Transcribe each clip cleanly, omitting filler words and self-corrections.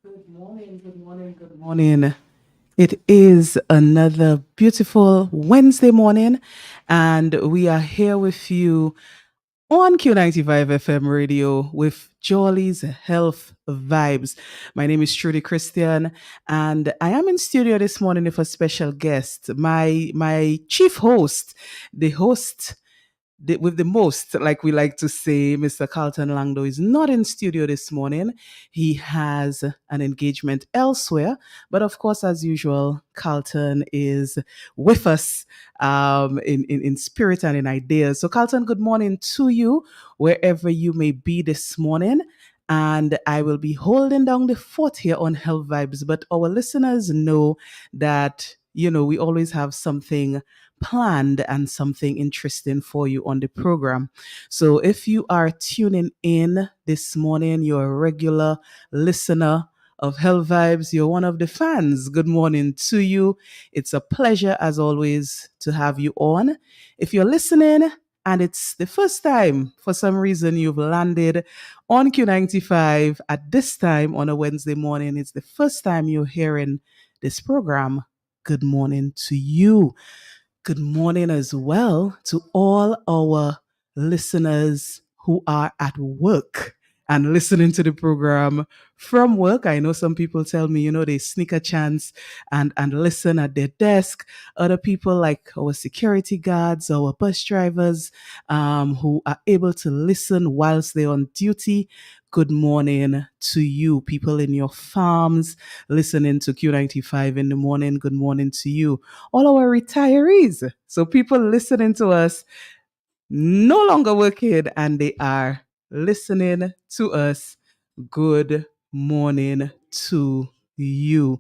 Good morning, good morning, good morning. It is another beautiful Wednesday morning, and we are here with you on Q95 FM radio with Jolly's Health Vibes. My name is Trudy Christian, and I am in studio this morning with a special guest, my chief host, the host with the most, like we like to say, Mr. Carlton Langdo is not in studio this morning. He has an engagement elsewhere. But of course, as usual, Carlton is with us in spirit and in ideas. So, Carlton, good morning to you, wherever you may be this morning. And I will be holding down the fort here on Health Vibes. But our listeners know that, we always have something planned and something interesting for you on the program. So if you are tuning in this morning, you're a regular listener of Hell Vibes, you're one of the fans. Good morning to you. It's a pleasure, as always, to have you on. If you're listening and it's the first time for some reason you've landed on Q95 at this time on a Wednesday morning, it's the first time you're hearing this program. Good morning to you. Good morning as well to all our listeners who are at work and listening to the program from work. I know some people tell me, they sneak a chance and listen at their desk. Other people, like our security guards, our bus drivers, who are able to listen whilst they're on duty. Good morning to you, people in your farms listening to Q95 in the morning. Good morning to you, all our retirees. So people listening to us no longer working and they are listening to us. Good morning to you.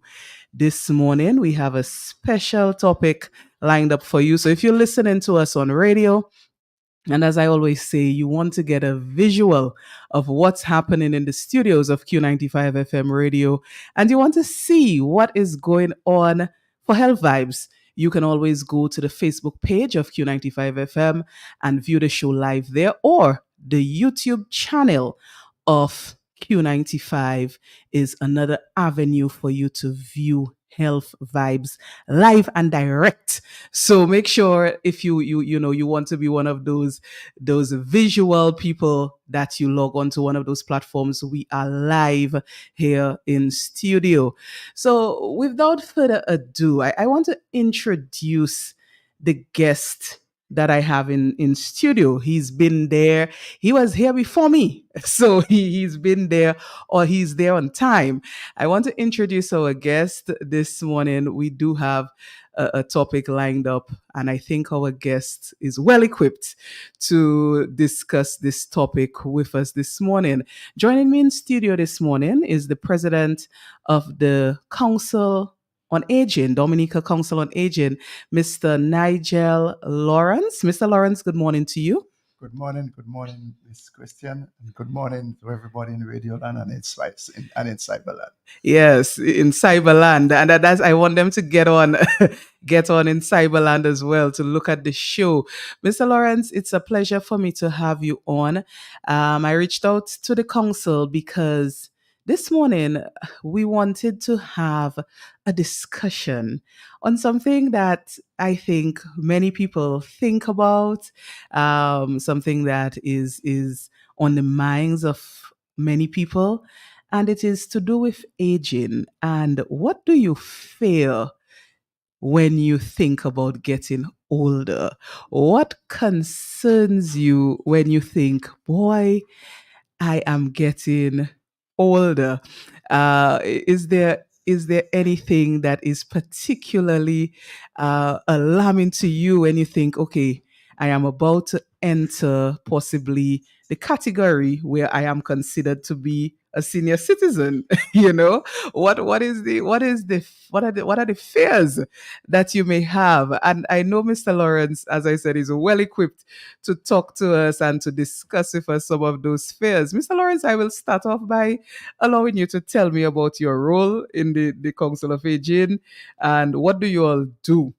This morning we have a special topic lined up for you. So if you're listening to us on radio, and as I always say, you want to get a visual of what's happening in the studios of Q95 FM radio, and you want to see what is going on for Health Vibes. You can always go to the Facebook page of Q95 FM and view the show live there, or the YouTube channel of Q95 is another avenue for you to view Health Vibes live and direct. So make sure if you want to be one of those visual people that you log on to one of those platforms. We are live here in studio. So without further ado, I want to introduce the guest that I have in studio. He's been there. He was here before me. So he's been there, or he's there on time. I want to introduce our guest this morning. We do have a topic lined up, and I think our guest is well equipped to discuss this topic with us this morning. Joining me in studio this morning is the president of the Council on Aging, Dominica Council on Aging, Mr. Nigel Lawrence. Mr. Lawrence, good morning to you. Good morning, Miss Christian, and good morning to everybody in Radio Land and in Cyberland. Yes, in Cyberland, and that's I want them to get on, get on in Cyberland as well to look at the show. Mr. Lawrence, it's a pleasure for me to have you on. I reached out to the council because this morning we wanted to have a discussion on something that I think many people think about, something that is on the minds of many people, and it is to do with aging. And what do you feel when you think about getting older? What concerns you when you think, boy, I am getting older? Is there anything that is particularly alarming to you when you think, okay, I am about to enter possibly the category where I am considered to be a senior citizen? What are the fears that you may have? And I know Mr. Lawrence, as I said, is well equipped to talk to us and to discuss with us some of those fears. Mr. Lawrence, I will start off by allowing you to tell me about your role in the Council of Aging and what do you all do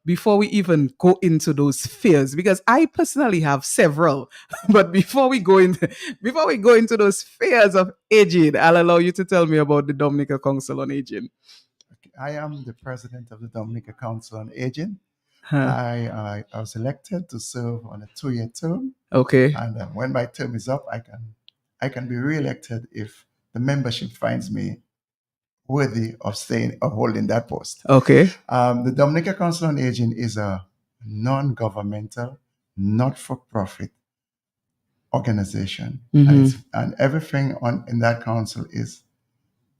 before we even go into those fears, because I personally have several, but before we go into those fears of aging, I'll allow you to tell me about the Dominica Council on Aging. Okay, I am the president of the Dominica Council on Aging. Huh. I was elected to serve on a 2-year term, Okay. and when my term is up, I can be re-elected if the membership finds me worthy of staying of holding that post. Okay. The Dominica Council on Aging is a non-governmental, not-for-profit organization, Mm-hmm. and everything in that council is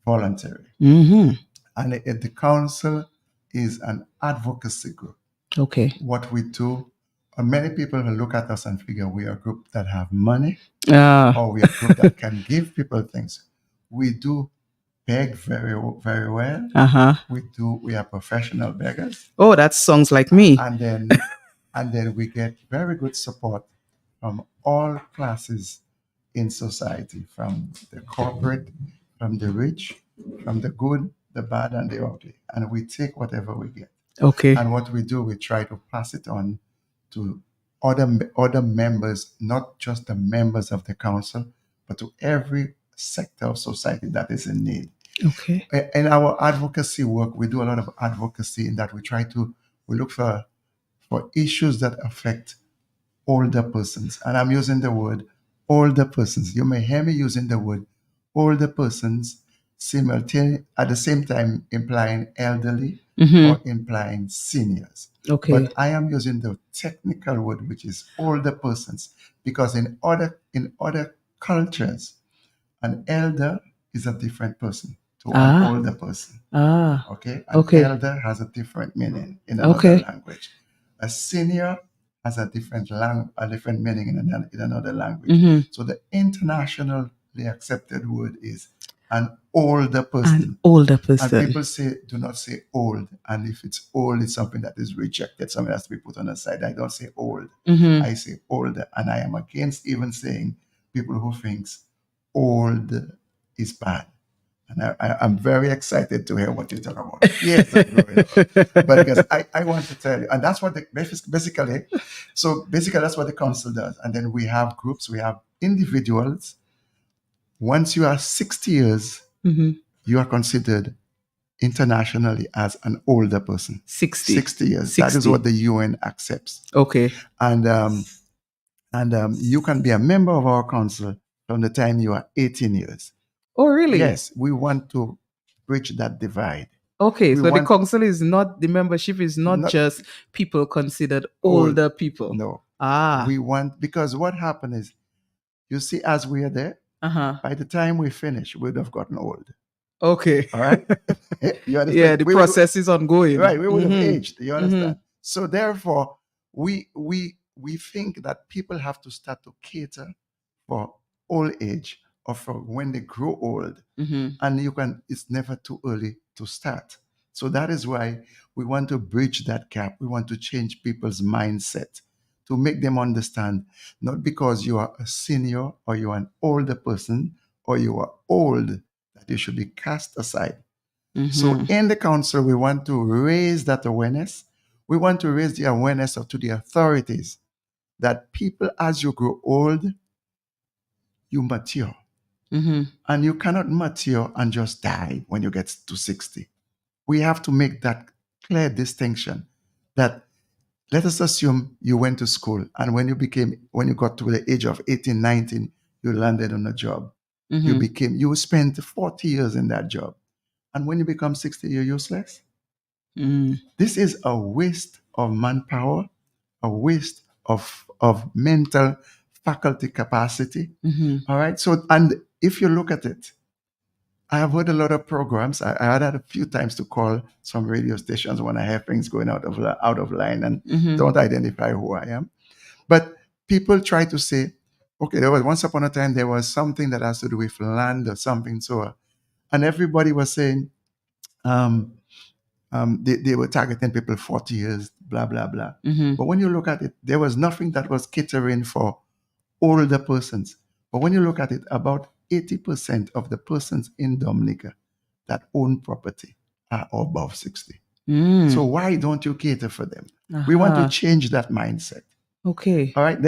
voluntary. Mm-hmm. And the council is an advocacy group. Okay. What we do, many people will look at us and figure we are a group that have money, or we are a group that can give people things. We do beg very, very well. Uh-huh. We are professional beggars, Oh, that sounds like me. and then we get very good support from all classes in society, from the corporate, from the rich, from the good, the bad, and the ugly. And we take whatever we get. Okay. And what we do, we try to pass it on to other members, not just the members of the council, but to every sector of society that is in need. Okay. In our advocacy work, we do a lot of advocacy in that we look for issues that affect older persons. And I'm using the word older persons. You may hear me using the word older persons simultaneously at the same time implying elderly or implying seniors. Okay. But I am using the technical word, which is older persons, because in other cultures, an elder is a different person to an older person. Okay. An elder has a different meaning in another language. A senior has a different meaning in another language. So the internationally accepted word is an older person. An older person. And people do not say old. And if it's old, it's something that is rejected. Something that has to be put on the side. I don't say old. I say older. And I am against even saying people who thinks old is bad. And I'm very excited to hear what you talk about. Yes, but because I want to tell you, and that's what basically that's what the council does. And then we have groups, we have individuals. Once you are 60 years, you are considered internationally as an older person. 60 years. 60. That is what the UN accepts. Okay. And you can be a member of our council from the time you are 18 years. Oh, really? Yes, we want to bridge that divide. Okay, so the council is not, the membership is not just people considered older people. No. We want, because what happened is, you see, as we are there, by the time we finish, we'd have gotten old. Okay. All right. You understand? Yeah, the process is ongoing. Right. We would have aged. You understand? So therefore, we think that people have to start to cater for old age or for when they grow old. And it's never too early to start. So that is why we want to bridge that gap. We want to change people's mindset to make them understand, not because you are a senior or you are an older person or you are old, that you should be cast aside. So in the council, we want to raise that awareness. We want to raise the awareness to the authorities that people, as you grow old, you mature. And you cannot mature and just die when you get to 60. We have to make that clear distinction that, let us assume you went to school and when you got to the age of 18, 19, you landed on a job. You spent 40 years in that job. And when you become 60, you're useless. This is a waste of manpower, a waste of mental faculty capacity. All right. So, and if you look at it, I have heard a lot of programs. I had a few times to call some radio stations when I have things going out of line and don't identify who I am. But people try to say, okay, there was once upon a time there was something that has to do with land or something. So, and everybody was saying they were targeting people 40 years, blah, blah, blah. But when you look at it, there was nothing that was catering for older persons. But when you look at it, about 80% of the persons in Dominica that own property are above 60. So why don't you cater for them? We want to change that mindset. Okay. All right.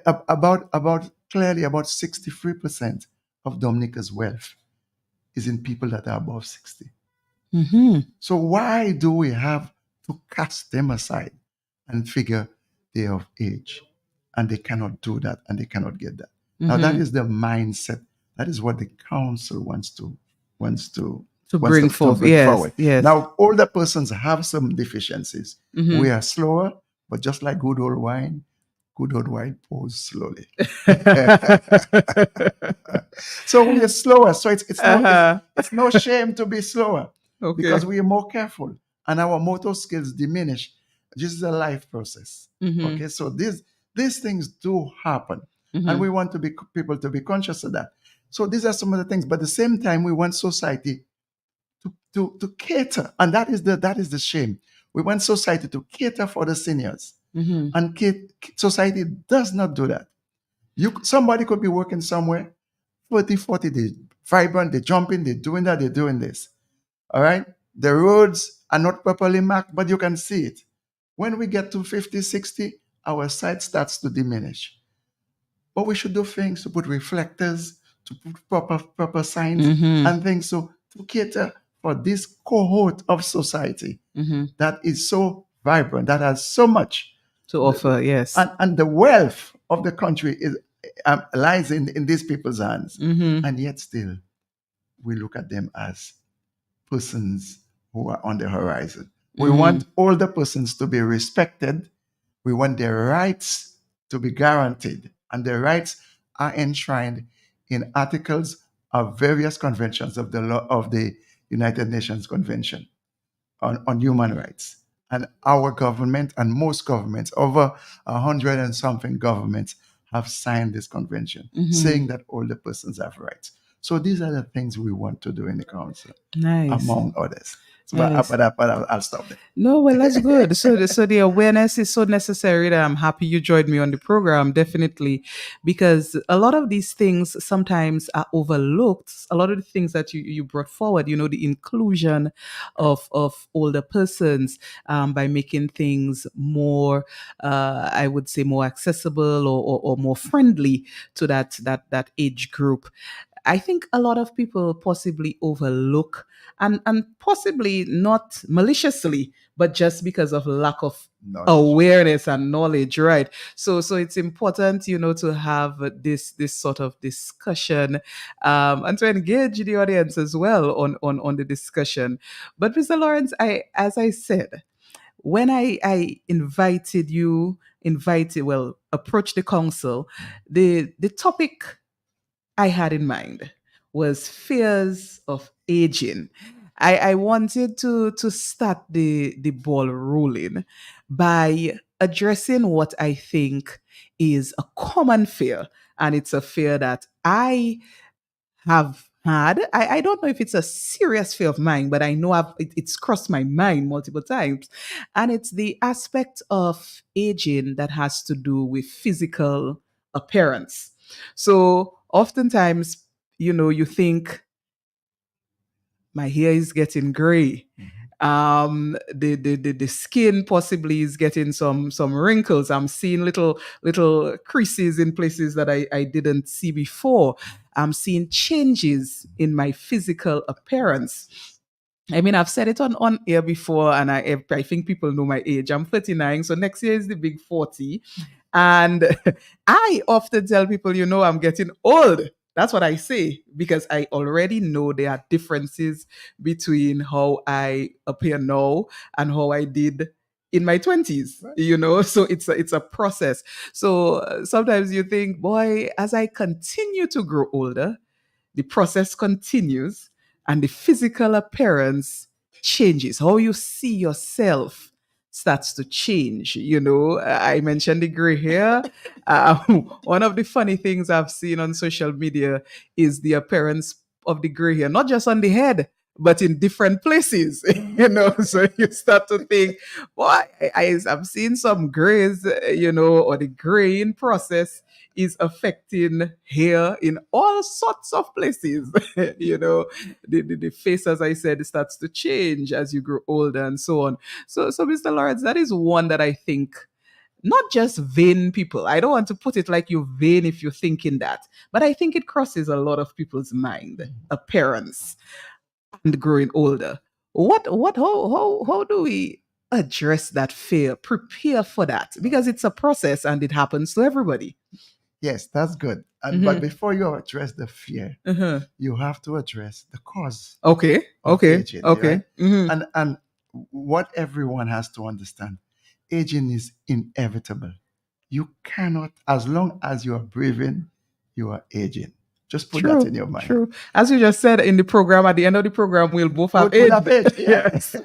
About clearly about 63% of Dominica's wealth is in people that are above 60. So why do we have to cast them aside and figure they are of age and they cannot do that and they cannot get that? Now that is the mindset. That is what the council wants to bring forth. Yes, forward. yes. Now older persons have some deficiencies. We are slower, but just like good old wine pours slowly. So we are slower. So it's no shame to be slower. Okay. Because we are more careful and our motor skills diminish. This is a life process. Okay, so these things do happen, and we want people to be conscious of that. So these are some of the things, but at the same time, we want society to cater, and that is the shame. We want society to cater for the seniors, and society does not do that. Somebody could be working somewhere, 30, 40, they vibrant, they jumping, they're doing that, they're doing this. All right? The roads are not properly marked, but you can see it. When we get to 50, 60, our sight starts to diminish. But we should do things to put reflectors, to put proper signs and things to cater for this cohort of society that is so vibrant, that has so much to offer. Yes. And the wealth of the country lies in these people's hands. And yet still, we look at them as persons who are on the horizon. We want older persons to be respected. We want their rights to be guaranteed. And their rights are enshrined in articles of various conventions of the law of the United Nations Convention on Human Rights. And our government and most governments, over 100 and something governments, have signed this convention saying that older persons have rights. So these are the things we want to do in the council, among others. So, Yes. but I'll stop there. No, well, that's good. So the awareness is so necessary that I'm happy you joined me on the program, definitely, because a lot of these things sometimes are overlooked. A lot of the things that you brought forward, the inclusion of older persons by making things more, I would say, more accessible or more friendly to that age group. I think a lot of people possibly overlook and possibly not maliciously, but just because of lack of awareness and knowledge, right? So it's important, to have this sort of discussion and to engage the audience as well on the discussion. But Mr. Lawrence, as I said, when I approached the council, the topic I had in mind was fears of aging. I wanted to start the ball rolling by addressing what I think is a common fear. And it's a fear that I have had. I don't know if it's a serious fear of mine, but I know it's crossed my mind multiple times. And it's the aspect of aging that has to do with physical appearance. So oftentimes, you think my hair is getting gray. The skin possibly is getting some wrinkles. I'm seeing little creases in places that I didn't see before. I'm seeing changes in my physical appearance. I mean, I've said it on air before, and I think people know my age. I'm 39, so next year is the big 40. And I often tell people, I'm getting old. That's what I say, because I already know there are differences between how I appear now and how I did in my 20s, so it's a process. So sometimes you think, boy, as I continue to grow older, the process continues and the physical appearance changes. How you see yourself starts to change. I mentioned the gray hair. One of the funny things I've seen on social media is the appearance of the gray hair, not just on the head, but in different places. So you start to think, boy, I'm seeing some grays, or the graying process is affecting hair in all sorts of places. The face, as I said, starts to change as you grow older and so on. So Mr. Lawrence, that is one that I think not just vain people. I don't want to put it like you're vain if you're thinking that, but I think it crosses a lot of people's mind. Appearance and growing older. How do we address that fear, prepare for that? Because it's a process and it happens to everybody. Yes, that's good. But Mhm. before you address the fear, Uh-huh. you have to address the cause Okay. of Okay. aging, Okay. right? Mhm. And what everyone has to understand, aging is inevitable. You cannot, as long as you are breathing, you are aging. Just put that True. in your mind. True. As you just said in the program, at the end of the program, we'll both have We'll have age. age, yeah. Yes.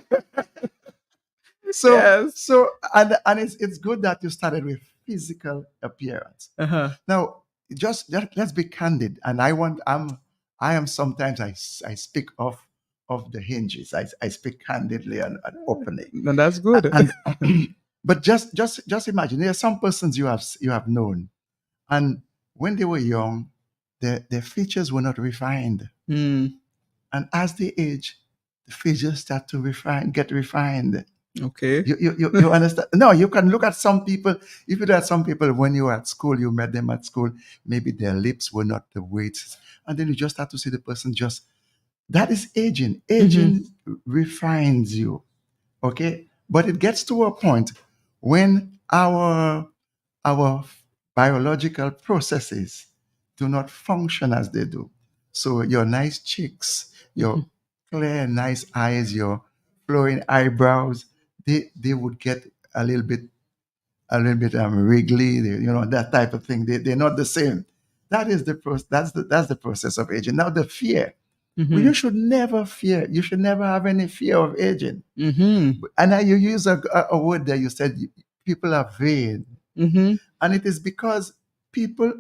So Yes. so and it's good that you started with physical appearance. Uh-huh. Now, let's be candid. And I am sometimes I speak of the hinges. I speak candidly and openly. And that's good. And but just imagine there are some persons you have known, and when they were young, their features were not refined. Mm, And as they age, the features start to get refined. okay. You understand? No, you can look at some people. If you look at some people when you were at school, you met them at school, maybe their lips were not the way it's, and then you just start to see the person just, that is aging. Aging refines you, okay? But it gets to a point when our biological processes do not function as they do. So your nice cheeks, your clear, nice eyes, your flowing eyebrows, they would get a little bit wriggly, that type of thing. They're not the same. That is that's the process of aging. Now the fear. Well, you should never fear. You should never have any fear of aging. Mm-hmm. And now you use a word that you said people are vain. Mm-hmm. And it is because people,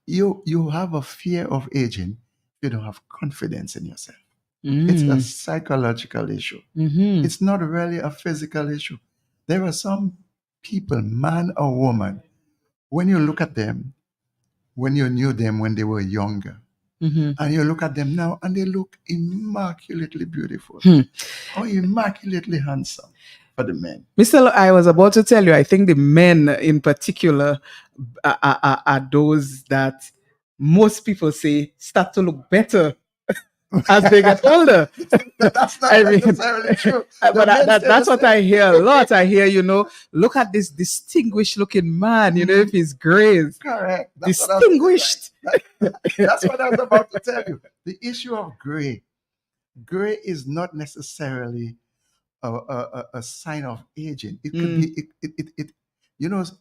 you have a fear of aging. You don't have confidence in yourself. It's a psychological issue. Mm-hmm. It's not really a physical issue. There are some people, man or woman, when you look at them, when you knew them when they were younger, and you look at them now and they look immaculately beautiful or immaculately handsome for the men. Mr. I was about to tell you, I think the men in particular are those that most people say start to look better as they get older. That's not I mean, necessarily true. but men say that's the what same. I hear a lot. I hear, look at this distinguished looking man, if he's gray, Correct. distinguished. That's what I was about to tell you. The issue of gray is not necessarily a sign of aging. It could be it.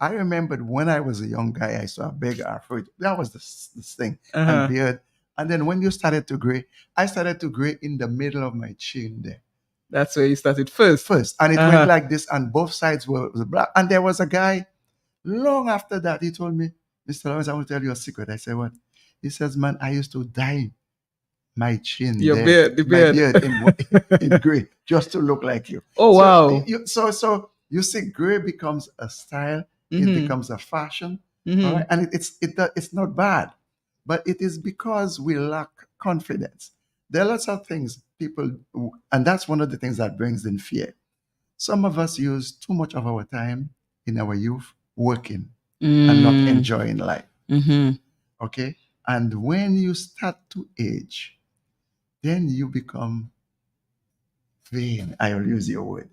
I remembered when I was a young guy, I saw a big afro. That was this thing and beard. And then when you started to gray, I started to gray in the middle of my chin there. That's where you started first. And it went like this, and both sides were black. And there was a guy long after that. He told me, "Mr. Lawrence, I want to tell you a secret." I said, "What?" He says, "Man, I used to dye my chin, the beard in gray, just to look like you." Oh, wow. So you see, gray becomes a style. It becomes a fashion, all right? And it's not bad, but it is because we lack confidence. There are lots of things people, and that's one of the things that brings in fear. Some of us use too much of our time in our youth working and not enjoying life. Okay, and when you start to age, then you become vain. I will use your word.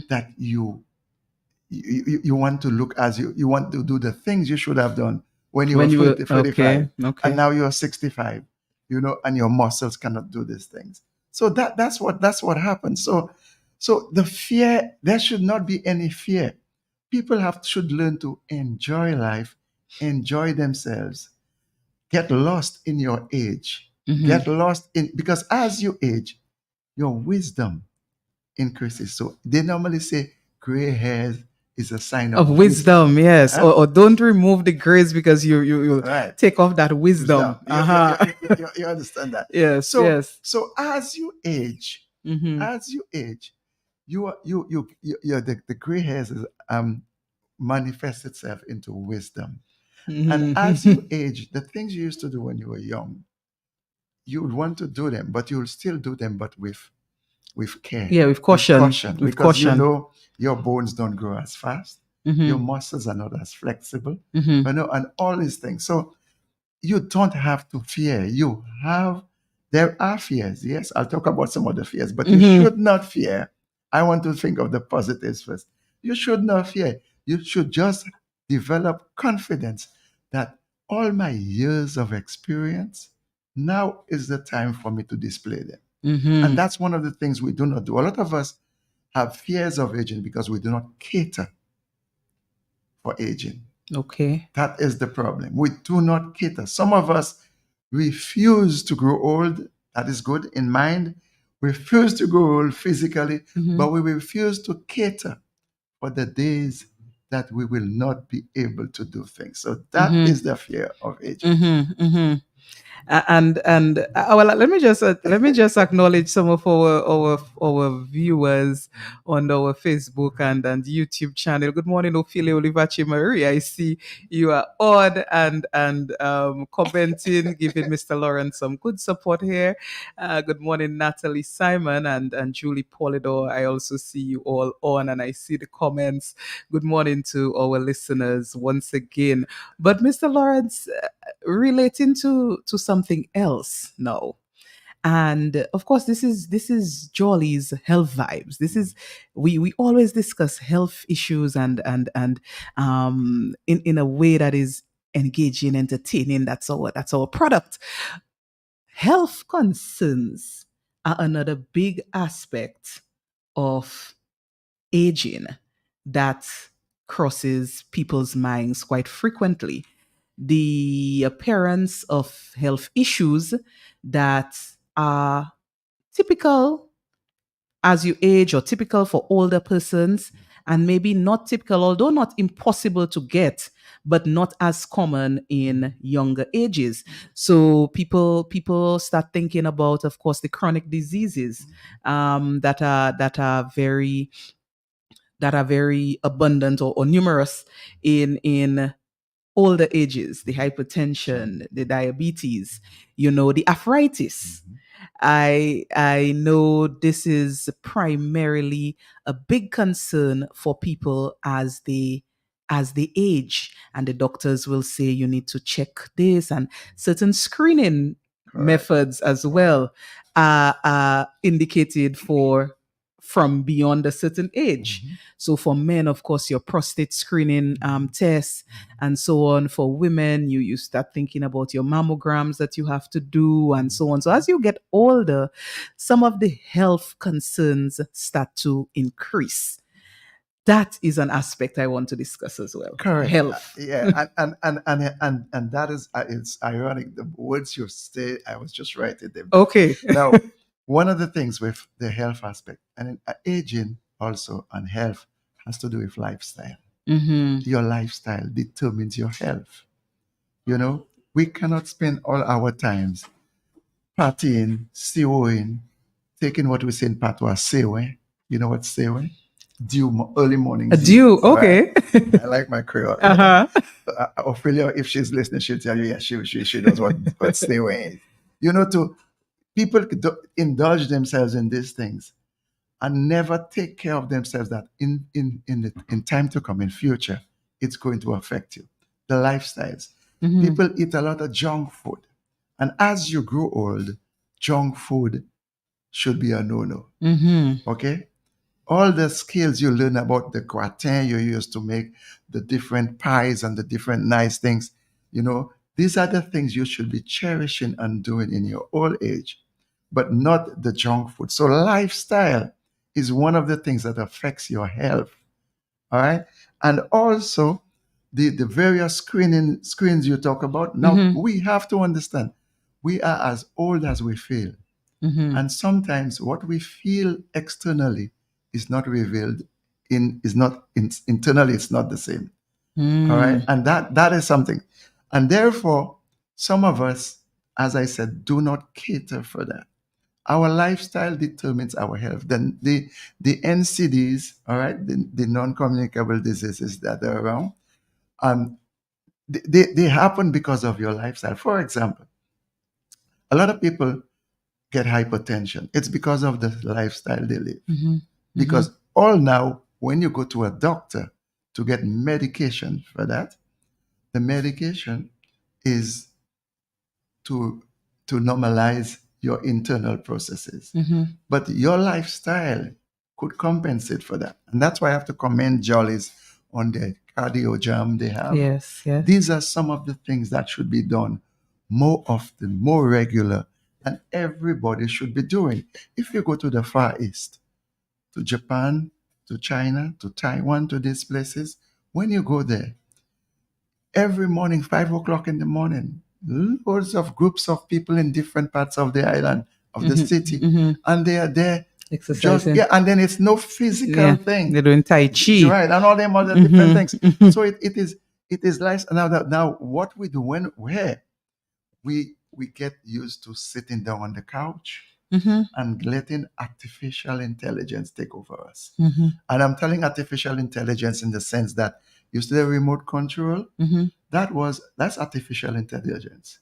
That you want to look as you want to do the things you should have done when you were 35, and now you're 65, and your muscles cannot do these things. So that's what happens. So the fear, there should not be any fear. People should learn to enjoy life, enjoy themselves, get lost in your age, get lost in, because as you age, your wisdom increases. So they normally say gray hairs is a sign of wisdom, yes. Huh? Or don't remove the grace because you Right. take off that wisdom. You understand that? Yes. So as you age, the gray hairs manifest itself into wisdom. And as you age, the things you used to do when you were young, you would want to do them, but you'll still do them, but with care, Yeah, with caution. With because you caution. know your bones don't grow as fast, your muscles are not as flexible, and all these things. So you don't have to fear. There are fears. Yes, I'll talk about some of the fears, but you should not fear. I want to think of the positives first. You should not fear. You should just develop confidence that all my years of experience, now is the time for me to display them. And that's one of the things we do not do. A lot of us have fears of aging because we do not cater for aging. Okay. That is the problem. We do not cater. Some of us refuse to grow old. That is good in mind. Refuse to grow old physically, but we refuse to cater for the days that we will not be able to do things. So that is the fear of aging. Well, let me just acknowledge some of our viewers on our Facebook and YouTube channel. Good morning, Ophelia Olivachi Marie. I see you are on and commenting, giving Mr. Lawrence some good support here. Good morning, Natalie Simon and Julie Polidor. I also see you all on, and I see the comments. Good morning to our listeners once again. But Mr. Lawrence, relating to something else now, and of course this is Jolly's health vibes. This is we always discuss health issues and in a way that is engaging, entertaining. That's our product. Health concerns are another big aspect of aging that crosses people's minds quite frequently. The appearance of health issues that are typical as you age or typical for older persons, and maybe not typical, although not impossible to get, but not as common in younger ages. So people start thinking about, of course, the chronic diseases that are very abundant or numerous in older ages, the hypertension, the diabetes, the arthritis. I know this is primarily a big concern for people as they age, and the doctors will say you need to check this, and certain screening methods as well are indicated for from beyond a certain age. So for men, of course, your prostate screening tests and so on. For women, you start thinking about your mammograms that you have to do and so on. So as you get older, some of the health concerns start to increase. That is an aspect I want to discuss as well. Correct. Health. Yeah, and that is it's ironic. The words you say, I was just writing them. Okay. Now, one of the things with the health aspect and aging also and health has to do with lifestyle. Your lifestyle determines your health. We cannot spend all our times partying, COing, taking what we say in patois, sewe. You know what sewe? Early morning A dew. Okay. Right. I like my Creole. Ophelia, if she's listening, she'll tell you, yeah, she knows what sewe is. People indulge themselves in these things and never take care of themselves, that in time to come, in future, it's going to affect you. The lifestyles. People eat a lot of junk food. And as you grow old, junk food should be a no-no. Okay? All the skills you learn about the gratin you used to make, the different pies and the different nice things, these are the things you should be cherishing and doing in your old age, but not the junk food. So lifestyle is one of the things that affects your health. All right. And also the various screens you talk about. Now we have to understand we are as old as we feel. And sometimes what we feel externally is not revealed internally, it's not the same. All right. And that is something. And therefore, some of us, as I said, do not cater for that. Our lifestyle determines our health. Then the NCDs, all right, the non-communicable diseases that are around, they happen because of your lifestyle. For example, a lot of people get hypertension. It's because of the lifestyle they live. Mm-hmm. Because all now, when you go to a doctor to get medication for that, the medication is to normalize your internal processes. Mm-hmm. But your lifestyle could compensate for that. And that's why I have to commend Jollies on the cardio jam they have. Yes, yes. These are some of the things that should be done more often, more regular, and everybody should be doing. If you go to the Far East, to Japan, to China, to Taiwan, to these places, when you go there, every morning, 5 o'clock in the morning, loads of groups of people in different parts of the island, of the city, and they are there Exercising. and then it's no physical thing. They're doing Tai Chi. Right, and all them other different things. So it is life. Now what we do where we get used to sitting down on the couch and letting artificial intelligence take over us. And I'm telling artificial intelligence in the sense that you see the remote control, that's artificial intelligence.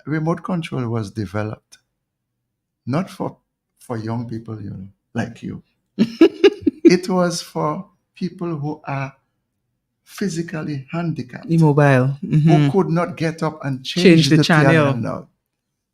Remote control was developed not for young people, like you. It was for people who are physically handicapped, immobile, who could not get up and change the channel now.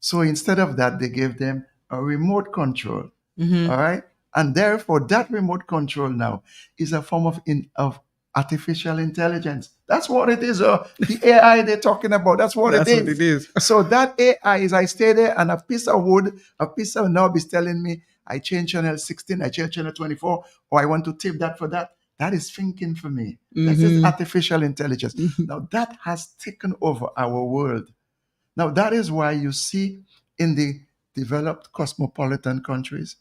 So instead of that, they gave them a remote control. All right. And therefore, that remote control now is a form of artificial intelligence. That's what it is. The AI they're talking about, that's what it is. So that AI is, I stay there and a piece of wood, a piece of knob is telling me, I change channel 16, I change channel 24, or I want to tip that for that. That is thinking for me. That is artificial intelligence. Now, that has taken over our world. Now, that is why you see in the developed cosmopolitan countries,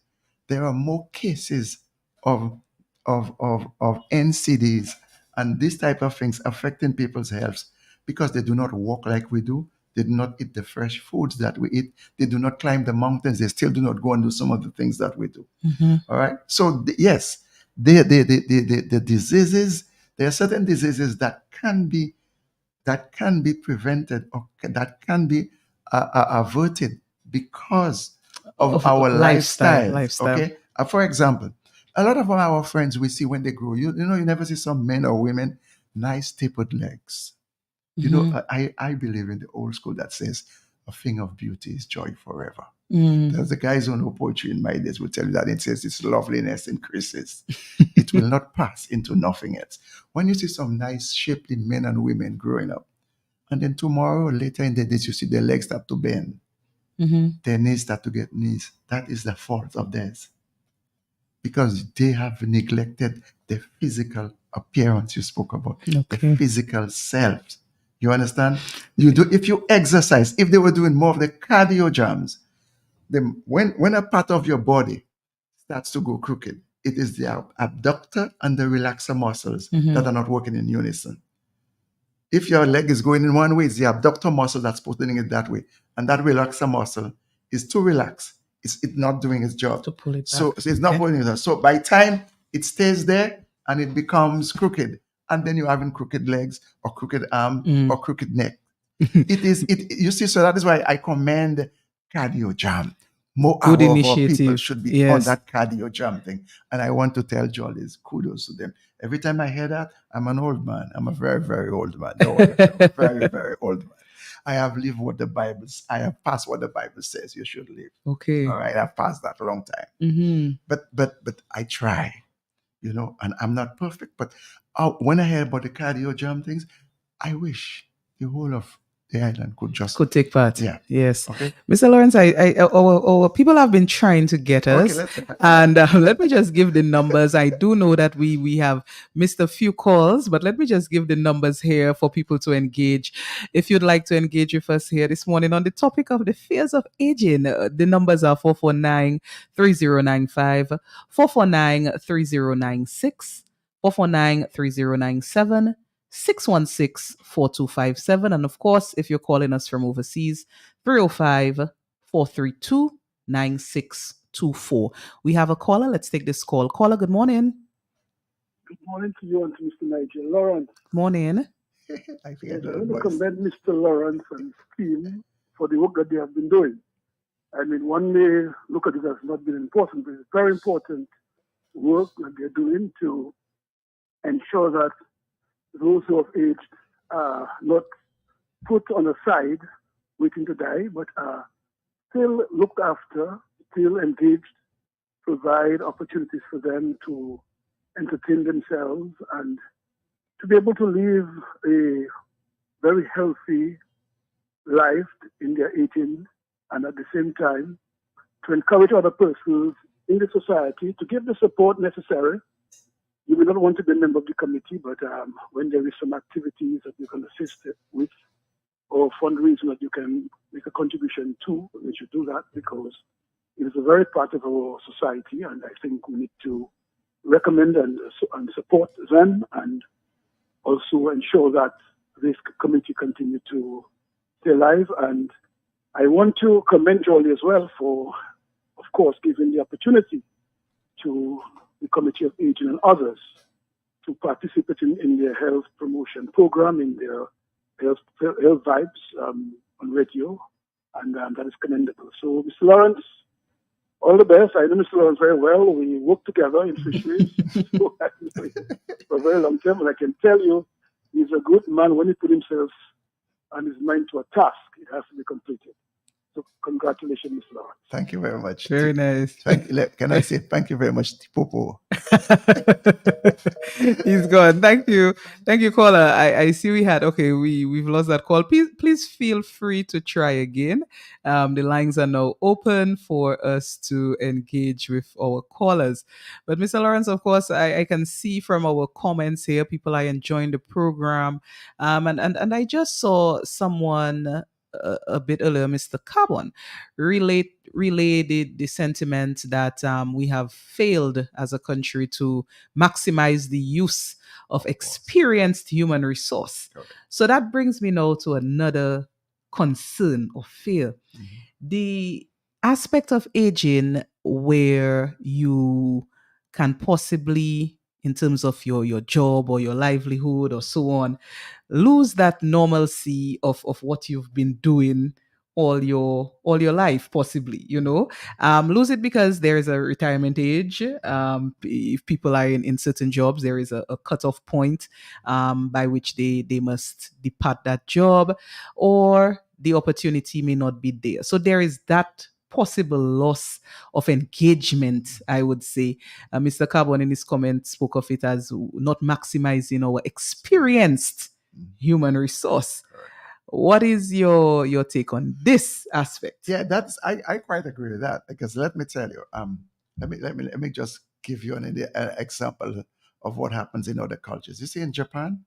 there are more cases of NCDs and these type of things affecting people's health because they do not walk like we do. They do not eat the fresh foods that we eat. They do not climb the mountains. They still do not go and do some of the things that we do. All right. So yes, the diseases, there are certain diseases that can be prevented or that can be averted because of our lifestyle. Okay. For example, a lot of our friends we see when they grow, you never see some men or women nice tapered legs. I believe in the old school that says a thing of beauty is joy forever. There's the guys who know poetry in my days will tell you that it says its loveliness increases. It will not pass into nothing else. When you see some nice shapely men and women growing up, and then tomorrow, later in the days, you see their legs start to bend, their knees start to get knees. That is the fault of theirs. Because they have neglected the physical appearance you spoke about, the physical self. You understand? If you exercise, if they were doing more of the cardio jams, then when a part of your body starts to go crooked, it is the abductor and the relaxer muscles that are not working in unison. If your leg is going in one way, it's the abductor muscle that's putting it that way. And that relaxer muscle is too relaxed. It's not doing its job. To pull it back. So it's not pulling it out. So by time it stays there and it becomes crooked, and then you're having crooked legs or crooked arm or crooked neck. You see, so that is why I commend cardio jam. More good initiative. People should be on that cardio jam thing. And I want to tell Jollies, kudos to them. Every time I hear that, I'm an old man. I'm a very, very old man. Very, very old man. I have lived what the Bible, I have passed what the Bible says you should live. Okay. All right. I've passed that a long time. But I try, and I'm not perfect. But when I hear about the cardio jam things, I wish the whole of the island could take part. Yeah. Yes. Okay. Mr. Lawrence, our people have been trying to get us. And let me just give the numbers. I do know that we have missed a few calls, but let me just give the numbers here for people to engage. If you'd like to engage with us here this morning on the topic of the fears of aging, the numbers are 449-3095, 449-3096, 449-3097, 616-4257. And of course, if you're calling us from overseas, 305-432-9624. We have a caller. Let's take this call. Caller, good morning. Good morning to you and to Mr. Major. Lawrence. Morning. I think I Yes, know I the want to voice. commend Mr. Lawrence and his team for the work that they have been doing. I mean, one may look at it as not being important, but it's very important work that they're doing to ensure that those who have aged are not put on the side waiting to die, but are still looked after, still engaged, provide opportunities for them to entertain themselves and to be able to live a very healthy life in their 18s, and at the same time to encourage other persons in the society to give the support necessary. You may not want to be a member of the committee, but when there is some activities that you can assist with or fundraising that you can make a contribution to, we should do that because it is a very part of our society, and I think we need to recommend and support them and also ensure that this committee continue to stay alive. And I want to commend Jolly as well for, of course, giving the opportunity to the Committee of Aging and others to participate in their health promotion program, in their health vibes on radio, and that is commendable. So, Mr. Lawrence, all the best. I know Mr. Lawrence very well. We work together in fisheries for a very long time, and I can tell you he's a good man. When he put himself and his mind to a task, it has to be completed. So congratulations, Mr. Lawrence. Thank you very much. Very nice. Can I say thank you very much, Popo? He's gone. Thank you. Thank you, caller. I see we had we've lost that call. Please feel free to try again. The lines are now open for us to engage with our callers. But Mr. Lawrence, of course, I can see from our comments here, people are enjoying the program. And I just saw someone a bit earlier, Mr. Carbon, relayed the sentiment that we have failed as a country to maximize the use of experienced human resource. Correct. So that brings me now to another concern or fear. The aspect of aging where you can possibly, in terms of your job or your livelihood or so on, lose that normalcy of what you've been doing all your life, possibly, lose it because there is a retirement age. If people are in certain jobs, there is a cutoff point by which they must depart that job, or the opportunity may not be there. So there is that possible loss of engagement, I would say. Mr. Carbon in his comment spoke of it as not maximizing our experienced human resource. Correct. What is your take on this aspect? Yeah, I quite agree with that, because let me tell you, let me just give you an example of what happens in other cultures. You see, in Japan,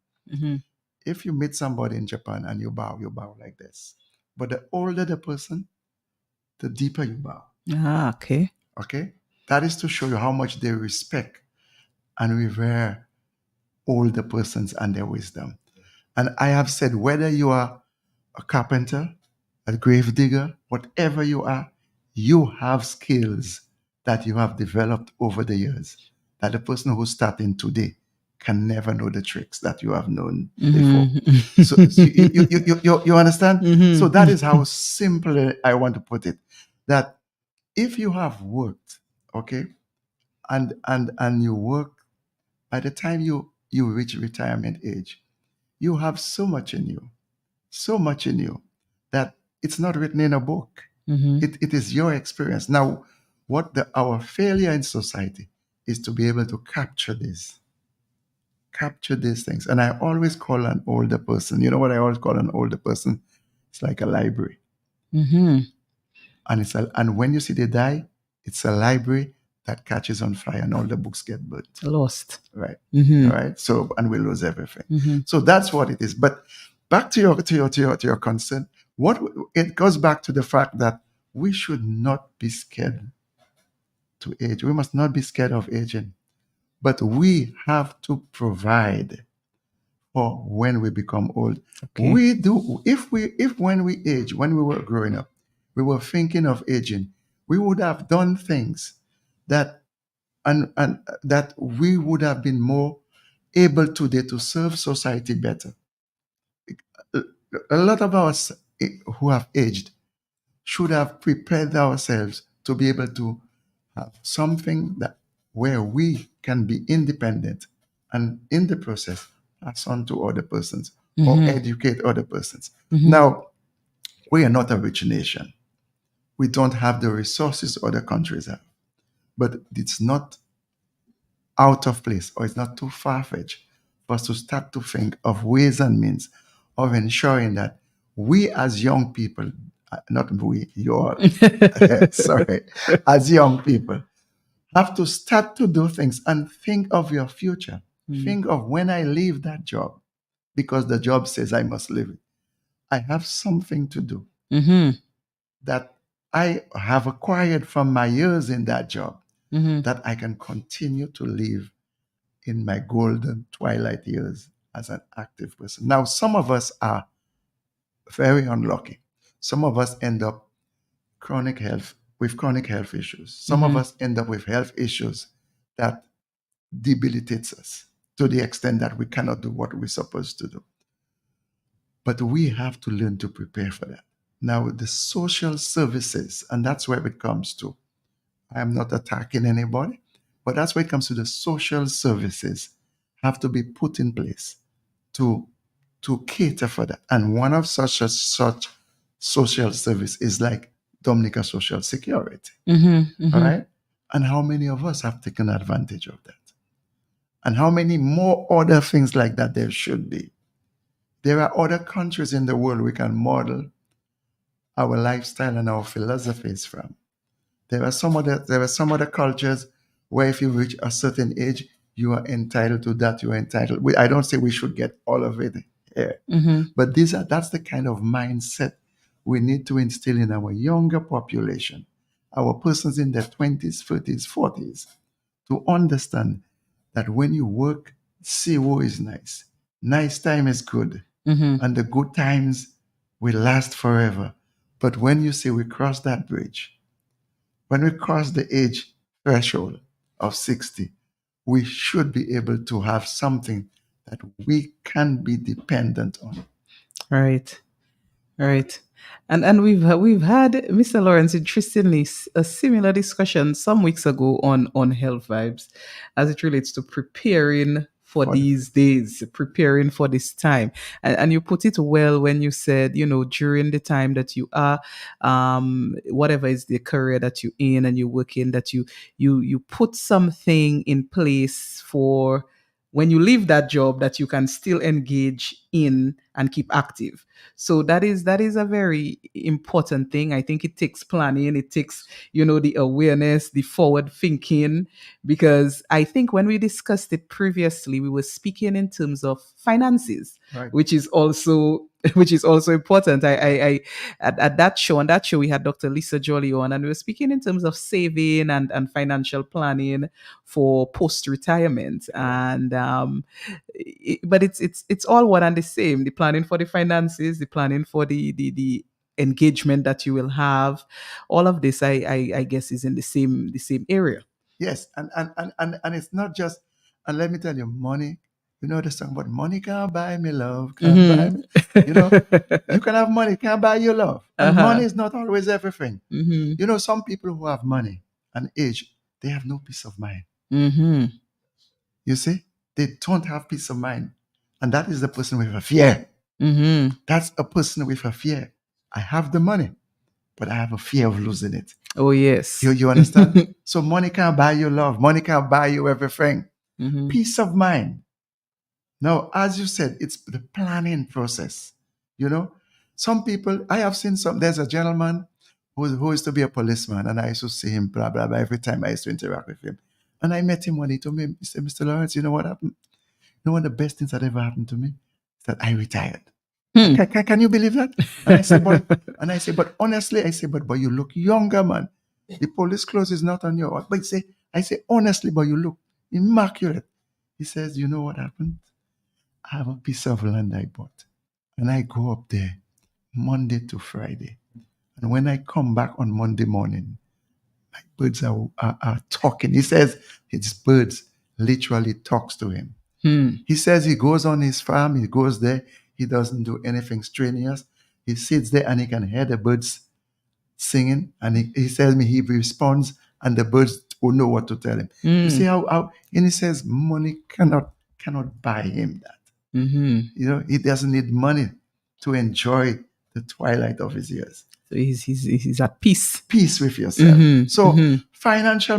if you meet somebody in Japan and you bow like this. But the older the person, the deeper you bow. Okay. Okay? That is to show you how much they respect and revere older persons and their wisdom. And I have said, whether you are a carpenter, a grave digger, whatever you are, you have skills that you have developed over the years that the person who's starting today can never know the tricks that you have known before. So you understand? So that is how simple I want to put it. That if you have worked, okay, and you work, by the time you reach retirement age, you have so much in you that it's not written in a book. It is your experience. Now, our failure in society is to be able to capture these things. And I always call an older person, you know what I always call an older person? It's like a library. And when you see they die, it's a library that catches on fire and all the books get burnt. Lost. Right. Right. So, and we lose everything. So that's what it is. But back to your concern, it goes back to the fact that we should not be scared to age. We must not be scared of aging. But we have to provide for when we become old. Okay. We do. If when we age, when we were growing up, we were thinking of aging, we would have done things that and that we would have been more able today to serve society better. A lot of us who have aged should have prepared ourselves to be able to have something that where we can be independent and in the process pass on to other persons or educate other persons. Now, we are not a rich nation. We don't have the resources other countries have. But it's not out of place or it's not too far-fetched for us to start to think of ways and means of ensuring that we as young people, not we, you all, sorry, as young people, have to start to do things and think of your future. Think of when I leave that job, because the job says I must leave it. I have something to do that I have acquired from my years in that job that I can continue to live in my golden twilight years as an active person. Now, some of us are very unlucky. Some of us end up chronic health issues. Some of us end up with health issues that debilitates us to the extent that we cannot do what we're supposed to do. But we have to learn to prepare for that. Now, the social services, and that's where it comes to. I'm not attacking anybody, but that's where it comes to the social services have to be put in place to cater for that. And one of such social service is like Dominica Social Security. All right? And how many of us have taken advantage of that? And how many more other things like that there should be? There are other countries in the world we can model our lifestyle and our philosophies from. There are some other cultures where if you reach a certain age, you are entitled to that. You are entitled. I don't say we should get all of it here, but that's the kind of mindset we need to instill in our younger population, our persons in their 20s, 30s, 40s, to understand that when you work, CO is nice. Nice time is good. And the good times will last forever. But when you say we cross that bridge, when we cross the age threshold of 60, we should be able to have something that we can be dependent on. Right. And we've had, Mr. Lawrence, interestingly, a similar discussion some weeks ago on Health Vibes as it relates to preparing for these days, preparing for this time. And you put it well when you said, during the time that you are, whatever is the career that you're in and you work in, that you put something in place for when you leave that job that you can still engage in and keep active. So that is a very important thing. I think it takes planning, it takes, the awareness, the forward thinking, because I think when we discussed it previously, we were speaking in terms of finances, Right. which is also important. I at that show, we had Dr. Lisa Jolly on, and we were speaking in terms of saving and financial planning for post-retirement. And but it's all one and the same. The planning for the finances, the planning for the engagement that you will have. All of this I guess is in the same area. Yes, and it's not just, and let me tell you, money, the song about money can't buy me love, can't buy me. You can have money, can't buy you love. And money is not always everything. Some people who have money and age, they have no peace of mind. You see, they don't have peace of mind. And that is the person with a fear. That's a person with a fear. I have the money, but I have a fear of losing it. Oh, yes. You understand? So money can't buy you love. Money can't buy you everything. Peace of mind. Now, as you said, it's the planning process. Some people, I have seen there's a gentleman who used to be a policeman, and I used to see him, blah, blah, blah, every time I used to interact with him. And I met him when he told me, he said, Mr. Lawrence, you know what happened? You know one of the best things that ever happened to me? Is that I retired. Can you believe that? And I say, but honestly, but you look younger, man. The police clothes is not on your. But I say, honestly, but you look immaculate. He says, you know what happened? I have a piece of land I bought, and I go up there Monday to Friday. And when I come back on Monday morning, my birds are talking. He says his birds literally talks to him. He says he goes on his farm, he goes there, He doesn't do anything strenuous. He sits there and he can hear the birds singing, and he tells me he responds, and the birds will know what to tell him. You see how and he says money cannot buy him that. He doesn't need money to enjoy the twilight of his years. So he's at peace. Peace with yourself. So financial,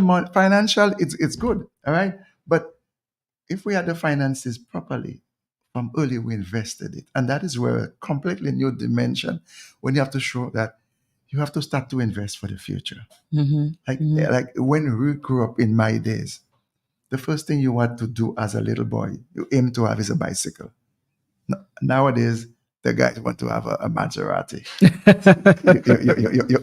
it's good, all right. But if we had the finances properly from early, we invested it, and that is where a completely new dimension. When you have to show that you have to start to invest for the future. Like when we grew up in my days, the first thing you want to do as a little boy, you aim to have is a bicycle. Nowadays, the guys want to have a Maserati.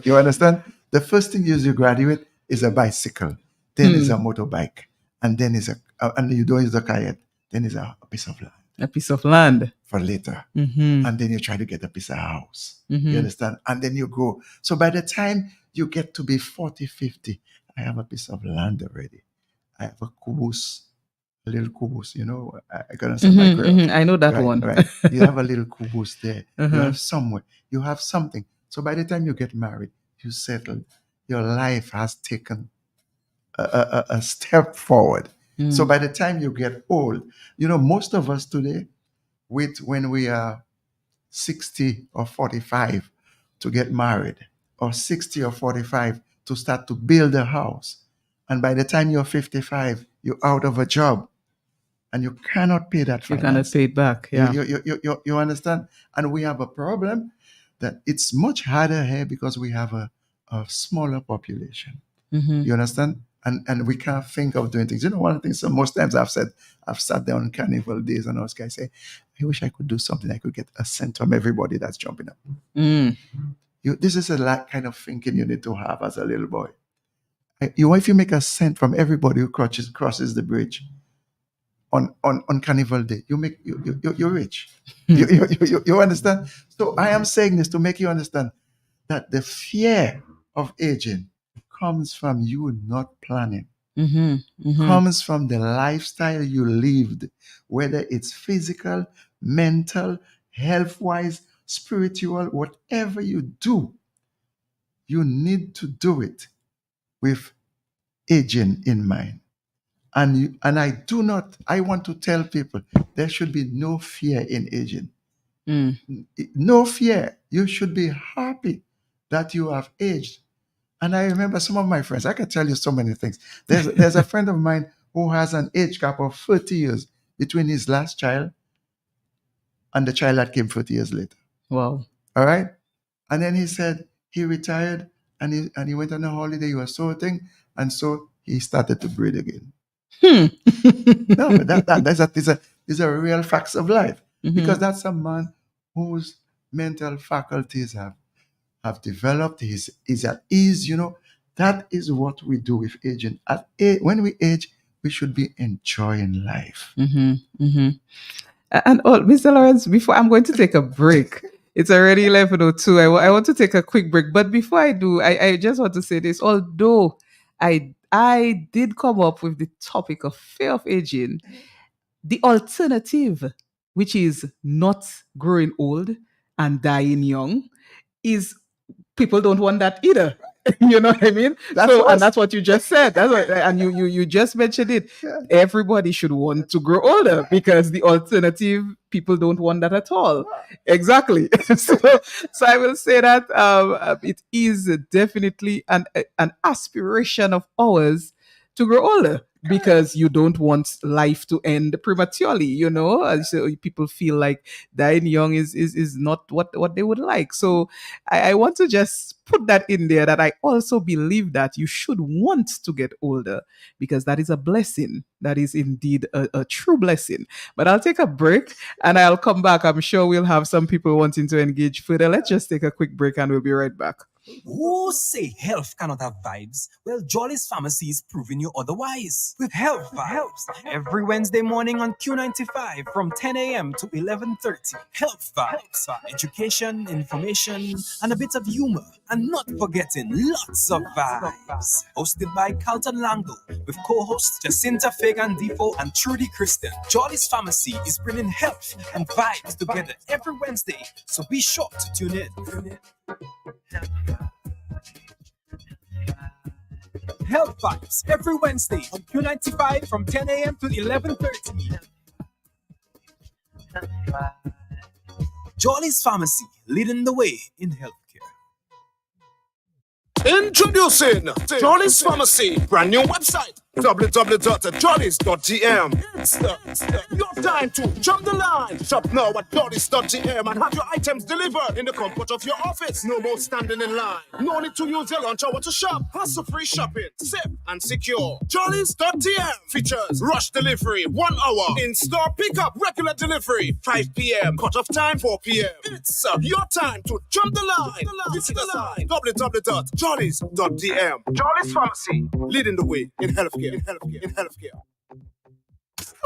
you understand? The first thing you graduate is a bicycle, then is a motorbike, and then is and you don't use a car yet, then is a piece of land. A piece of land. For later. And then you try to get a piece of house. You understand? And then you go. So by the time you get to be 40, 50, I have a piece of land already. I have a kubus, a little kubus, I can understand my girl. I know that one. Right. You have a little kubus there. You have somewhere. You have something. So by the time you get married, you settle. Your life has taken a step forward. So by the time you get old, most of us today wait when we are 60 or 45 to get married, or 60 or 45 to start to build a house. And by the time you're 55, you're out of a job and you cannot pay that finance. You cannot pay it back. Yeah. You understand? And we have a problem that it's much harder here because we have a smaller population. You understand? And we can't think of doing things. One of the things, so most times I've sat down on carnival days and those guys say, I wish I could do something. I could get a cent from everybody that's jumping up. This is a kind of thinking you need to have as a little boy. If you make a cent from everybody who crosses the bridge on carnival day, you're rich. You understand? So I am saying this to make you understand that the fear of aging comes from you not planning. Comes from the lifestyle you lived, whether it's physical, mental, health-wise, spiritual, whatever you do, you need to do it with aging in mind. And I want to tell people there should be no fear in aging. No fear. You should be happy that you have aged. And I remember some of my friends, I can tell you so many things. There's a friend of mine who has an age gap of 30 years between his last child and the child that came 30 years later. Wow. All right? And then he said he retired and he went on a holiday. He was sorting, and so he started to breathe again. No, but these are real facts of life. Because that's a man whose mental faculties have developed. He's at ease, That is what we do with aging. When we age, we should be enjoying life. And Mr. Lawrence, before I'm going to take a break, it's already 11:02. I want to take a quick break. But before I do, I just want to say this. Although I did come up with the topic of fear of aging, the alternative, which is not growing old and dying young, is people don't want that either. You know what I mean? And that's what you just said. And you just mentioned it. Yeah. Everybody should want to grow older because the alternative, people don't want that at all. Exactly. So I will say that it is definitely an aspiration of ours to grow older. Because you don't want life to end prematurely, So people feel like dying young is not what they would like. So I want to just put that in there, that I also believe that you should want to get older because that is a blessing. That is indeed a true blessing. But I'll take a break and I'll come back. I'm sure we'll have some people wanting to engage further. Let's just take a quick break and we'll be right back. Who say health cannot have vibes? Well, Jolly's Pharmacy is proving you otherwise. With Health Vibes, every Wednesday morning on Q95 from 10 a.m. to 11:30. Health Vibes, education, information, and a bit of humor. And not forgetting lots of vibes. Hosted by Carlton Lango with co-hosts Jacinta Fagan Defoe and Trudy Kristen. Jolly's Pharmacy is bringing health and vibes together every Wednesday, so be sure to tune in. Health Vibes every Wednesday on Q95 from 10 a.m. to 11:30. Jolly's Pharmacy, leading the way in healthcare. Introducing Jolly's Pharmacy, brand new website, www.jollies.gm. It's your time to jump the line. Shop now at jollies.gm and have your items delivered in the comfort of your office. No more standing in line. No need to use your lunch hour to shop. Hassle-free shopping, safe and secure. Jollies.gm features rush delivery, 1 hour. In-store pickup, regular delivery, 5 p.m. Cut-off time, 4 p.m. It's your time to jump the line. Visit us at www.jollies.gm. Jollies Pharmacy, leading the way in healthcare. In healthcare.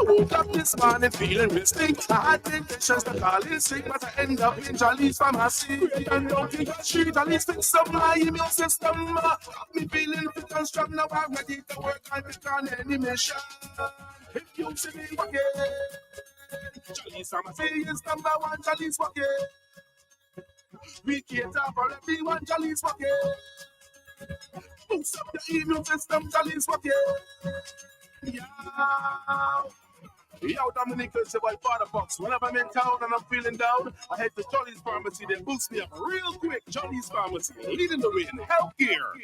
I woke up this morning feeling real stink. I had temptations to call in sick, but I end up in Jolly's Pharmacy. And don't think that she Jolly's fix up my immune system. Got me feeling fit and strong, now I'm ready to work and pick on any mission. If you see me again, Jolly's Pharmacy is number one. Jolly's working. We cater for everyone. Jolly's working. Boost up the immune system. Jolly's working. Yo, Dominic, it's your boy Father Fox. Whenever I'm in town and I'm feeling down, I head to Jolly's Pharmacy. They boost me up real quick. Jolly's Pharmacy, leading the way in healthcare.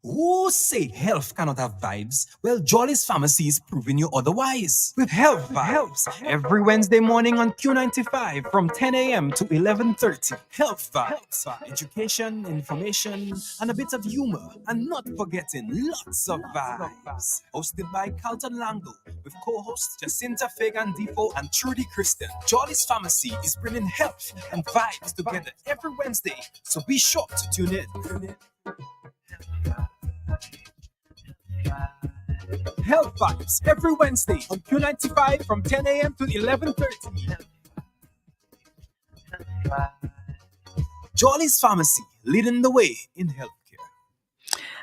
Who say health cannot have vibes? Well, Jolly's Pharmacy is proving you otherwise. With Health Vibes every Wednesday morning on Q95 from 10 a.m. to 11:30. Health Vibes, education, information, and a bit of humor, and not forgetting lots of vibes. Hosted by Carlton Lango with co-hosts Jacinta Fagan Defoe and Trudy Kristen. Jolly's Pharmacy is bringing health and vibes together every Wednesday, so be sure to tune in. Health Vibes every Wednesday on Q95 from 10 a.m. to 11:30. Jolly's Pharmacy, leading the way in healthcare.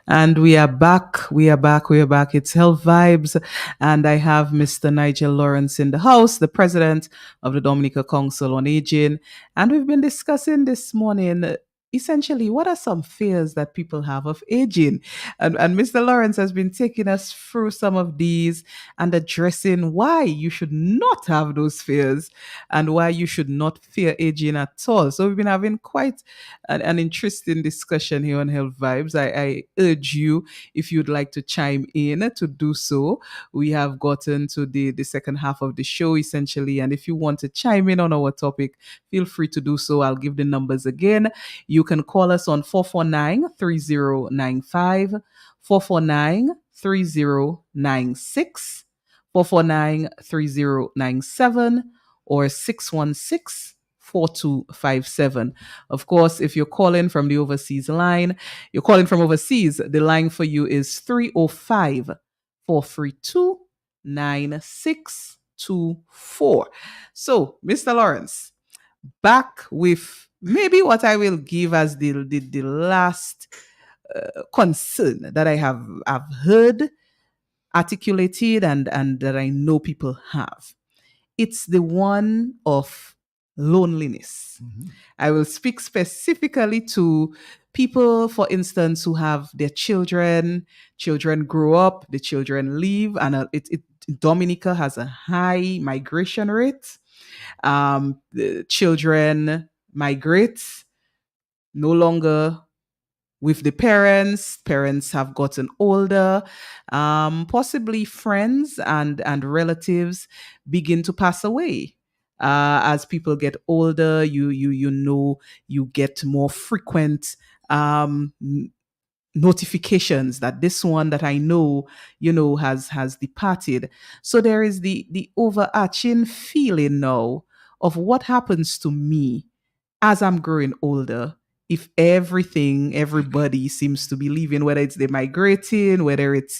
And we are back. It's Health Vibes. And I have Mr. Nigel Lawrence in the house, the president of the Dominica Council on Aging. And we've been discussing this morning essentially, what are some fears that people have of aging? And Mr. Lawrence has been taking us through some of these and addressing why you should not have those fears and why you should not fear aging at all. So we've been having quite an interesting discussion here on Health Vibes. I urge you, if you'd like to chime in, to do so. We have gotten to the second half of the show, essentially. And if you want to chime in on our topic, feel free to do so. I'll give the numbers again. You can call us on 449-3095, 449-3096, 449-3097, or 616-4257. Of course, if you're calling from the overseas line, you're calling from overseas, the line for you is 305-432-9624. So, Mr. Lawrence, back with maybe what I will give as the last concern that I've heard articulated and that I know people have. It's the one of loneliness. Mm-hmm. I will speak specifically to people, for instance, who have their children grow up, the children leave, and Dominica has a high migration rate. The children migrate, no longer with the parents. Parents have gotten older. Possibly friends and relatives begin to pass away. As people get older, you get more frequent notifications that this one that I know, has departed. So there is the overarching feeling now of what happens to me as I'm growing older. If everybody seems to be leaving, whether it's they migrating, whether it's,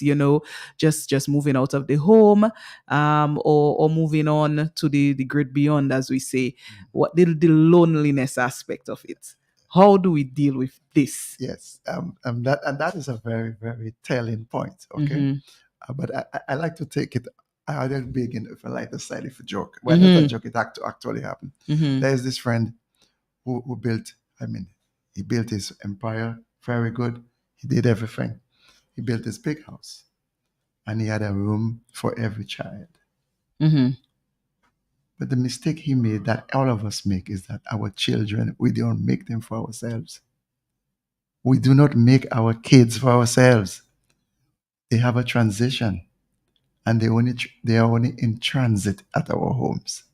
just moving out of the home, or moving on to the great beyond, as we say, what the loneliness aspect of it. How do we deal with this? Yes, that is a very, very telling point. Okay, but I like to take it. I don't begin with a lighter side of a joke. Well, not a joke. It actually happened. There's this friend who built. I mean, he built his empire very good. He did everything. He built this big house, and he had a room for every child. But the mistake he made, that all of us make, is that our children, we don't make them for ourselves. We do not make our kids for ourselves. They have a transition, and they are only in transit at our homes.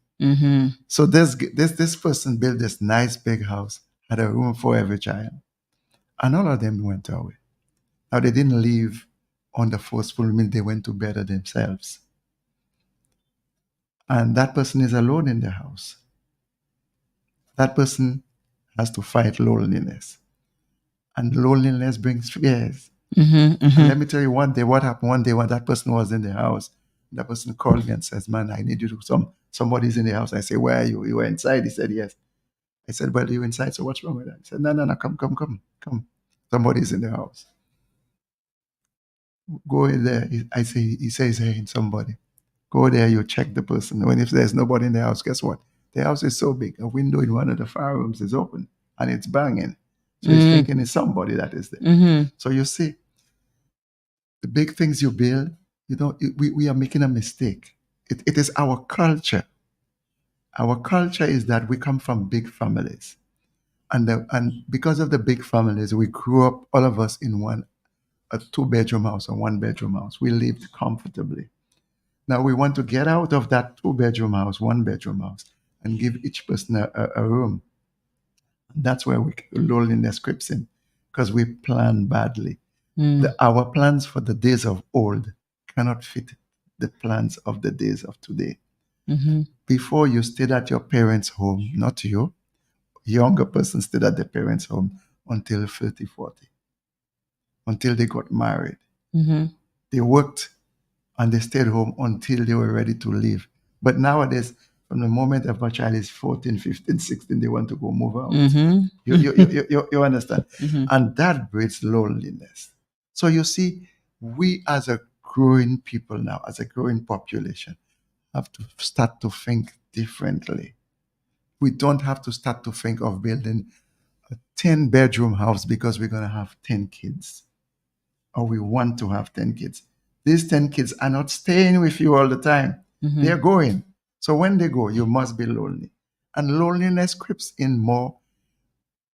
So this person built this nice big house, had a room for every child, and all of them went away. Now they didn't leave on the forceful mean they went to better themselves. And that person is alone in the house. That person has to fight loneliness. And loneliness brings fears. And let me tell you one day what happened. One day when that person was in the house, that person called me and says, "Man, I need you to somebody's in the house." I say, "Where are you?" "You were inside." He said, "Yes." I said, "Well, you're inside, so what's wrong with that?" He said, No, come. Somebody's in the house. Go in there. He says, "Hey, somebody." Go there, you check the person. And if there's nobody in the house, guess what? The house is so big, a window in one of the fire rooms is open and it's banging. So he's thinking it's somebody that is there. So you see, the big things you build, we are making a mistake. It is our culture. Our culture is that we come from big families. And because of the big families, we grew up, all of us, in a 2-bedroom house or 1-bedroom house. We lived comfortably. Now we want to get out of that 2-bedroom house, 1-bedroom house, and give each person a room. That's where loneliness creeps in, because we plan badly. Our plans for the days of old cannot fit the plans of the days of today. Before, you stayed at your parents' home, not you. Younger person stayed at their parents' home until 30, 40, until they got married. They worked and they stayed home until they were ready to leave. But nowadays, from the moment a child is 14, 15, 16, they want to go move out. You understand? And that breeds loneliness. So you see, we as a growing people now, as a growing population, have to start to think differently. We don't have to start to think of building a 10-bedroom house because we're going to have 10 kids, or we want to have 10 kids. These 10 kids are not staying with you all the time. They're going. So when they go, you must be lonely. And loneliness creeps in more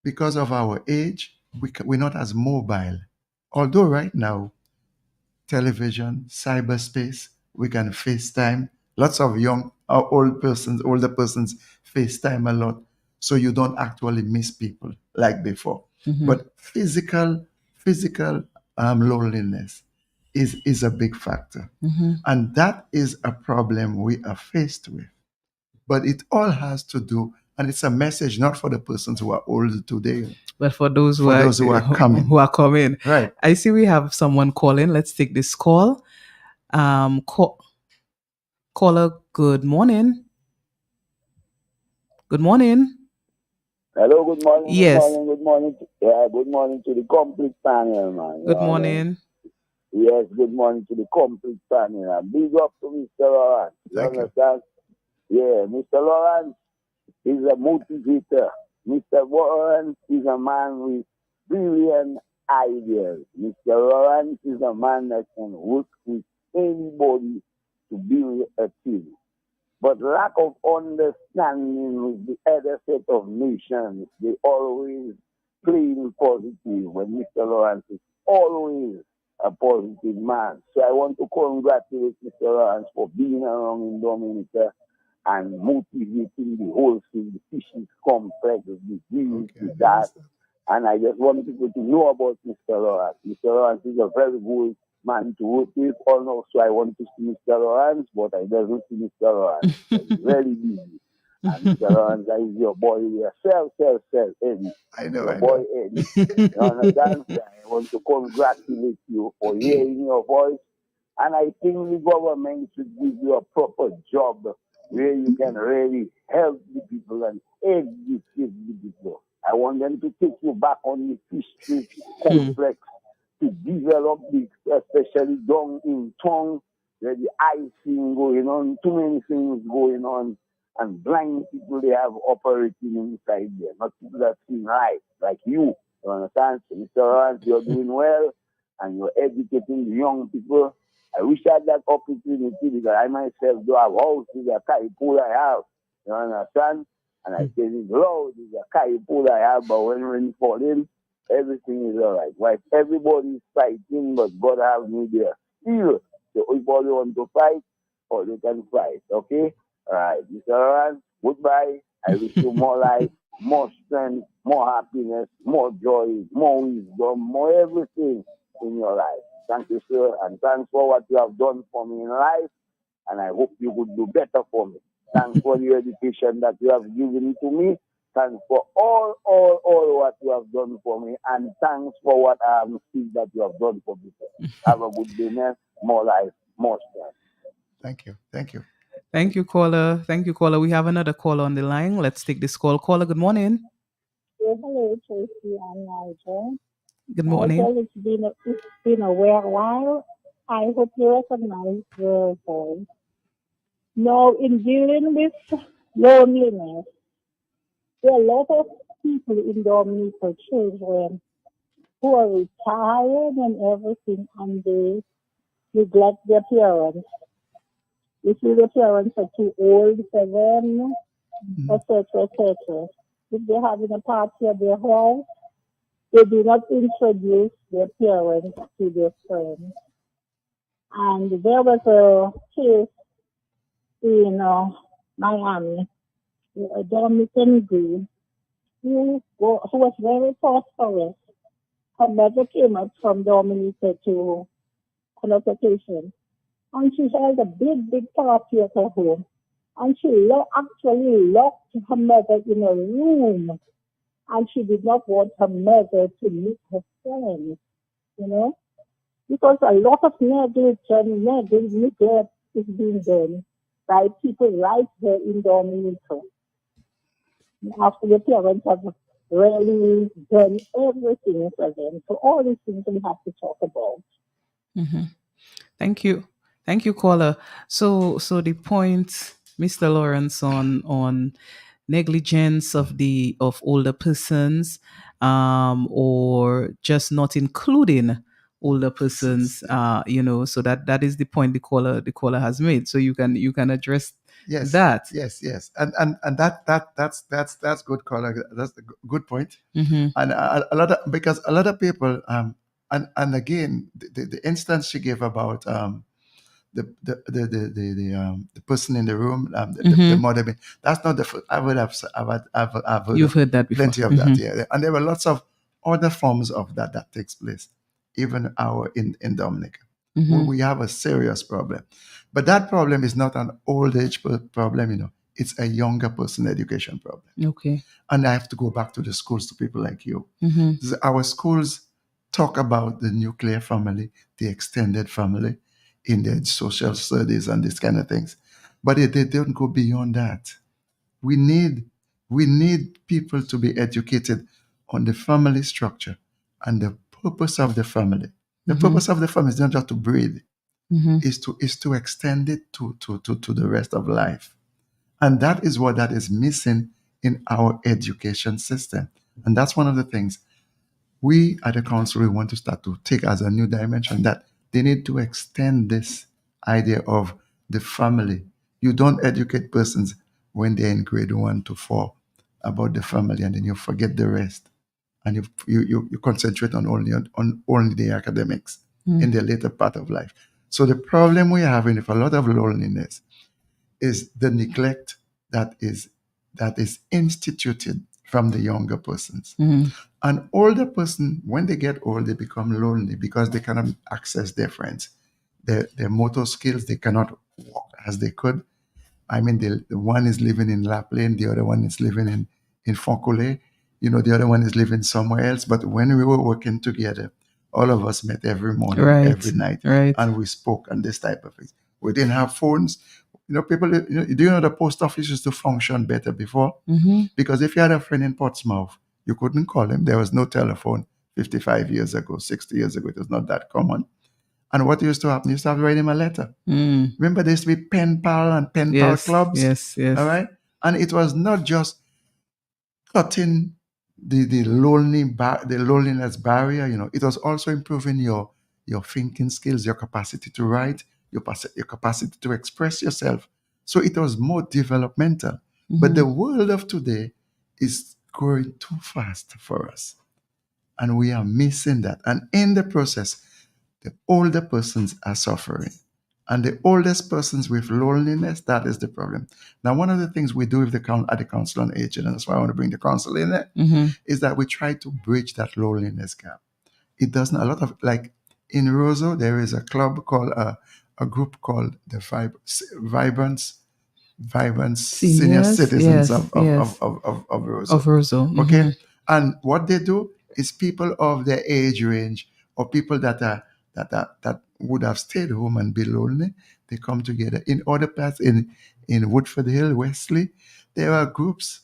because of our age. We're not as mobile. Although right now, television, cyberspace, we can FaceTime. Lots of older persons FaceTime a lot. So you don't actually miss people like before. But physical loneliness is a big factor. And that is a problem we are faced with. But it all has to do, and it's a message not for the persons who are old today, but for those who are coming. Who are coming. Right. I see we have someone calling. Let's take this call. Caller, good morning. Good morning. Hello, good morning. Yes. Good morning. Yeah, good morning to the complete panel, man. Good morning. Yes, good morning to the complete panel. And big up to Mr. Lawrence. You understand? Yeah, Mr. Lawrence is a motivator. Mr. Lawrence is a man with brilliant ideas. Mr. Lawrence is a man that can work with anybody to build a team. But lack of understanding with the other set of nations, they always play positive when Mr. Lawrence is always a positive man. So I want to congratulate Mr. Lawrence for being around in Dominica and motivating the whole field, the fishing complex, the this, that. And I just want people to know about Mr. Lawrence. Mr. Lawrence is a very good man to work with. Also, I want to see Mr. Lawrence, but I don't see Mr. Lawrence. He's very busy. And Mr. Lawrence, that is your boy here. Eddie. I know. Your boy Eddie. You understand? I want to congratulate you for hearing your voice. And I think the government should give you a proper job where you can really help the people and educate the people. I want them to take you back on the Fish Street complex to develop the, especially down in town, where the icing going on, too many things going on, and blind people they have operating inside there, not people that see life, like you. You understand? So, Mr. Lawrence, you're doing well, and you're educating the young people. I wish I had that opportunity because I myself do have houses, a kite pool I have. You understand? And I say it's loud, it's a kite pool I have, but when rain fall in, everything is all right. Right? Everybody is fighting, but God have me there. Still, so everybody want to fight, or they can fight. Okay? All right, Mr. Lawrence, goodbye. I wish you more life, more strength, more happiness, more joy, more wisdom, more everything in your life. Thank you, sir, and thanks for what you have done for me in life, and I hope you could do better for me. Thanks for the education that you have given to me. Thanks for all what you have done for me, and thanks for what I have seen that you have done for me. Have a good day, man. More life, more strength. Thank you. Thank you. Thank you, caller. Thank you, caller. We have another caller on the line. Let's take this call. Caller, good morning. Hello, Tracy and Nigel. Good morning. Nigel, it's been a while. I hope you recognize the voice. Now, in dealing with loneliness, there are a lot of people in Dominica, children, who are retired and everything, and they neglect their parents. You see, the parents are too old for them, etc., etc. If they're having a party at their house, they do not introduce their parents to their friends. And there was a case in Miami, a Dominican girl who was very prosperous. Her mother came up from Dominica to Connotation, and she held a big party at her home. And she actually locked her mother in a room, and she did not want her mother to meet her friends, because a lot of neglect is being done by people right here in Dominica. After the parents have really done everything for them. So all these things we have to talk about. Mm-hmm. Thank you, caller. So the point, Mr. Lawrence, on negligence of older persons, or just not including older persons, so that is the point the caller has made. So you can address that. Yes, and that's good, caller. That's a good point. Mm-hmm. And because a lot of people, and again, the instance she gave about the person in the room, the mother. That's not the first. I've heard. You've heard that before. Plenty of that, yeah. And there were lots of other forms of that takes place, even in Dominica. Mm-hmm. We have a serious problem, but that problem is not an old age problem. It's a younger person education problem. Okay. And I have to go back to the schools, to people like you. Mm-hmm. Our schools talk about the nuclear family, the extended family, in their social studies and these kind of things, but they don't go beyond that. We need people to be educated on the family structure and the purpose of the family. The purpose of the family is not just to breed; is to extend it to the rest of life, and that is missing in our education system. And that's one of the things we at the council we want to start to take as a new dimension, that they need to extend this idea of the family. You don't educate persons when they're in grade 1 to 4 about the family, and then you forget the rest, and you concentrate on only the academics in the later part of life. So the problem we're having with a lot of loneliness is the neglect that is instituted from the younger persons. An older person, when they get old, they become lonely because they cannot access their friends. Their motor skills, they cannot walk as they could. I mean, the one is living in La Plaine, the other one is living in Foncolé, the other one is living somewhere else. But when we were working together, all of us met every morning, every night, and we spoke and this type of things. We didn't have phones. People, do you know the post office used to function better before? Because if you had a friend in Portsmouth, You couldn't call him. There was no telephone 55 years ago, 60 years ago. It was not that common. And what used to happen? You used to have to write him a letter. Remember, there used to be pen pal and pen pal clubs. Yes. All right. And it was not just cutting the loneliness barrier. It was also improving your thinking skills, your capacity to write, your capacity to express yourself. So it was more developmental. But the world of today is growing too fast for us, and we are missing that. And in the process, the older persons are suffering. And the oldest persons with loneliness, that is the problem. Now, one of the things we do at the Council on Aging, and that's why I want to bring the council in there, is that we try to bridge that loneliness gap. It doesn't, a lot of, like in Roseau, there is a club called, a group called the Vibrance Senior Citizens of Roseau. Of Roseau. Okay? And what they do is people of their age range, or people that would have stayed home and be lonely, they come together. In other parts, in Woodford Hill, Wesley, there are groups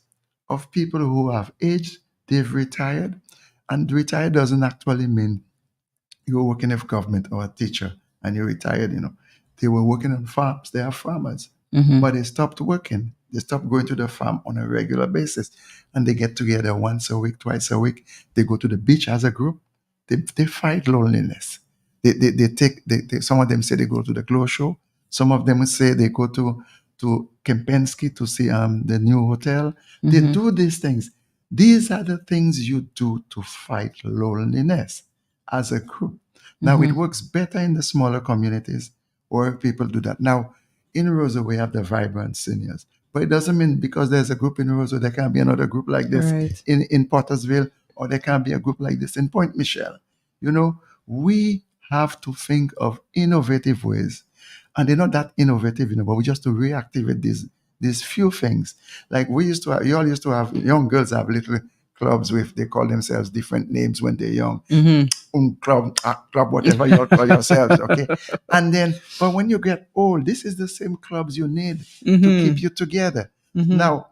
of people who have aged, they've retired, and retired doesn't actually mean you're working for government or a teacher and you're retired. They were working on farms. They are farmers, but they stopped working. They stopped going to the farm on a regular basis, and they get together once a week, twice a week. They go to the beach as a group. They fight loneliness. Some of them say they go to the Glow Show. Some of them say they go to Kempinski to see the new hotel. They do these things. These are the things you do to fight loneliness as a group. Now, it works better in the smaller communities where people do that. Now, in Roseau, we have the Vibrant Seniors. But it doesn't mean because there's a group in Roseau, there can't be another group like this in Pottersville, or there can't be a group like this in Point Michelle. We have to think of innovative ways. And they're not that innovative, but we just to reactivate these few things. Like you all used to have, young girls have little clubs they call themselves different names when they're young. Club, whatever you all call yourselves, okay? But when you get old, this is the same clubs you need to keep you together. Now,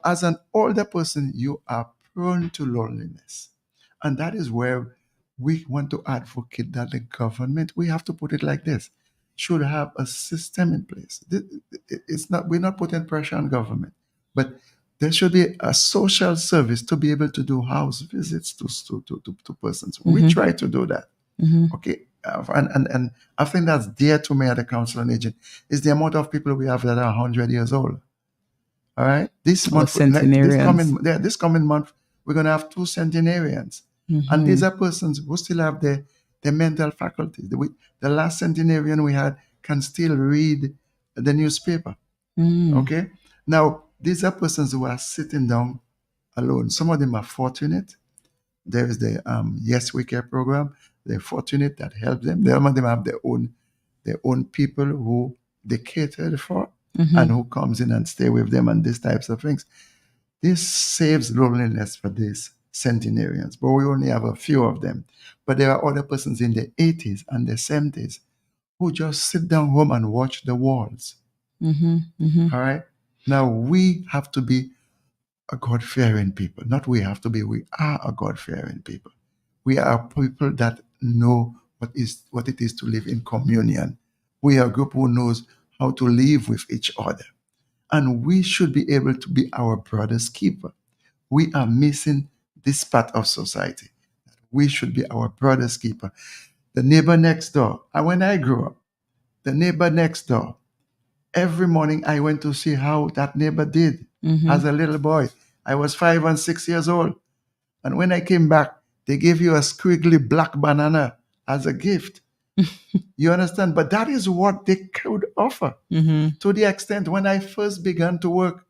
as an older person, you are prone to loneliness. And that is where we want to advocate that the government, we have to put it like this, should have a system in place. We're not putting pressure on government, but there should be a social service to be able to do house visits to persons. We try to do that. Okay. And I think that's dear to me at the Council on Aging, is the amount of people we have that are 100 years old. All right. This coming month, we're going to have 2 centenarians. And these are persons who still have their mental faculties. The last centenarian we had can still read the newspaper. Okay? Now, these are persons who are sitting down alone. Some of them are fortunate. There is the Yes We Care program. They're fortunate, that helps them. Some of them have their own people who they catered for and who comes in and stay with them and these types of things. This saves loneliness for these centenarians, but we only have a few of them. But there are other persons in the 80s and the 70s who just sit down home and watch the walls. All right? Now, we have to be a God-fearing people. Not we have to be, we are a God-fearing people. We are people that know what it is to live in communion. We are a group who knows how to live with each other. And we should be able to be our brother's keeper. We are missing this part of society. We should be our brother's keeper. The neighbor next door. And when I grew up, the neighbor next door, every morning I went to see how that neighbor did as a little boy. I was 5 and 6 years old. And when I came back, they gave you a squiggly black banana as a gift. You understand? But that is what they could offer. To the extent when I first began to work,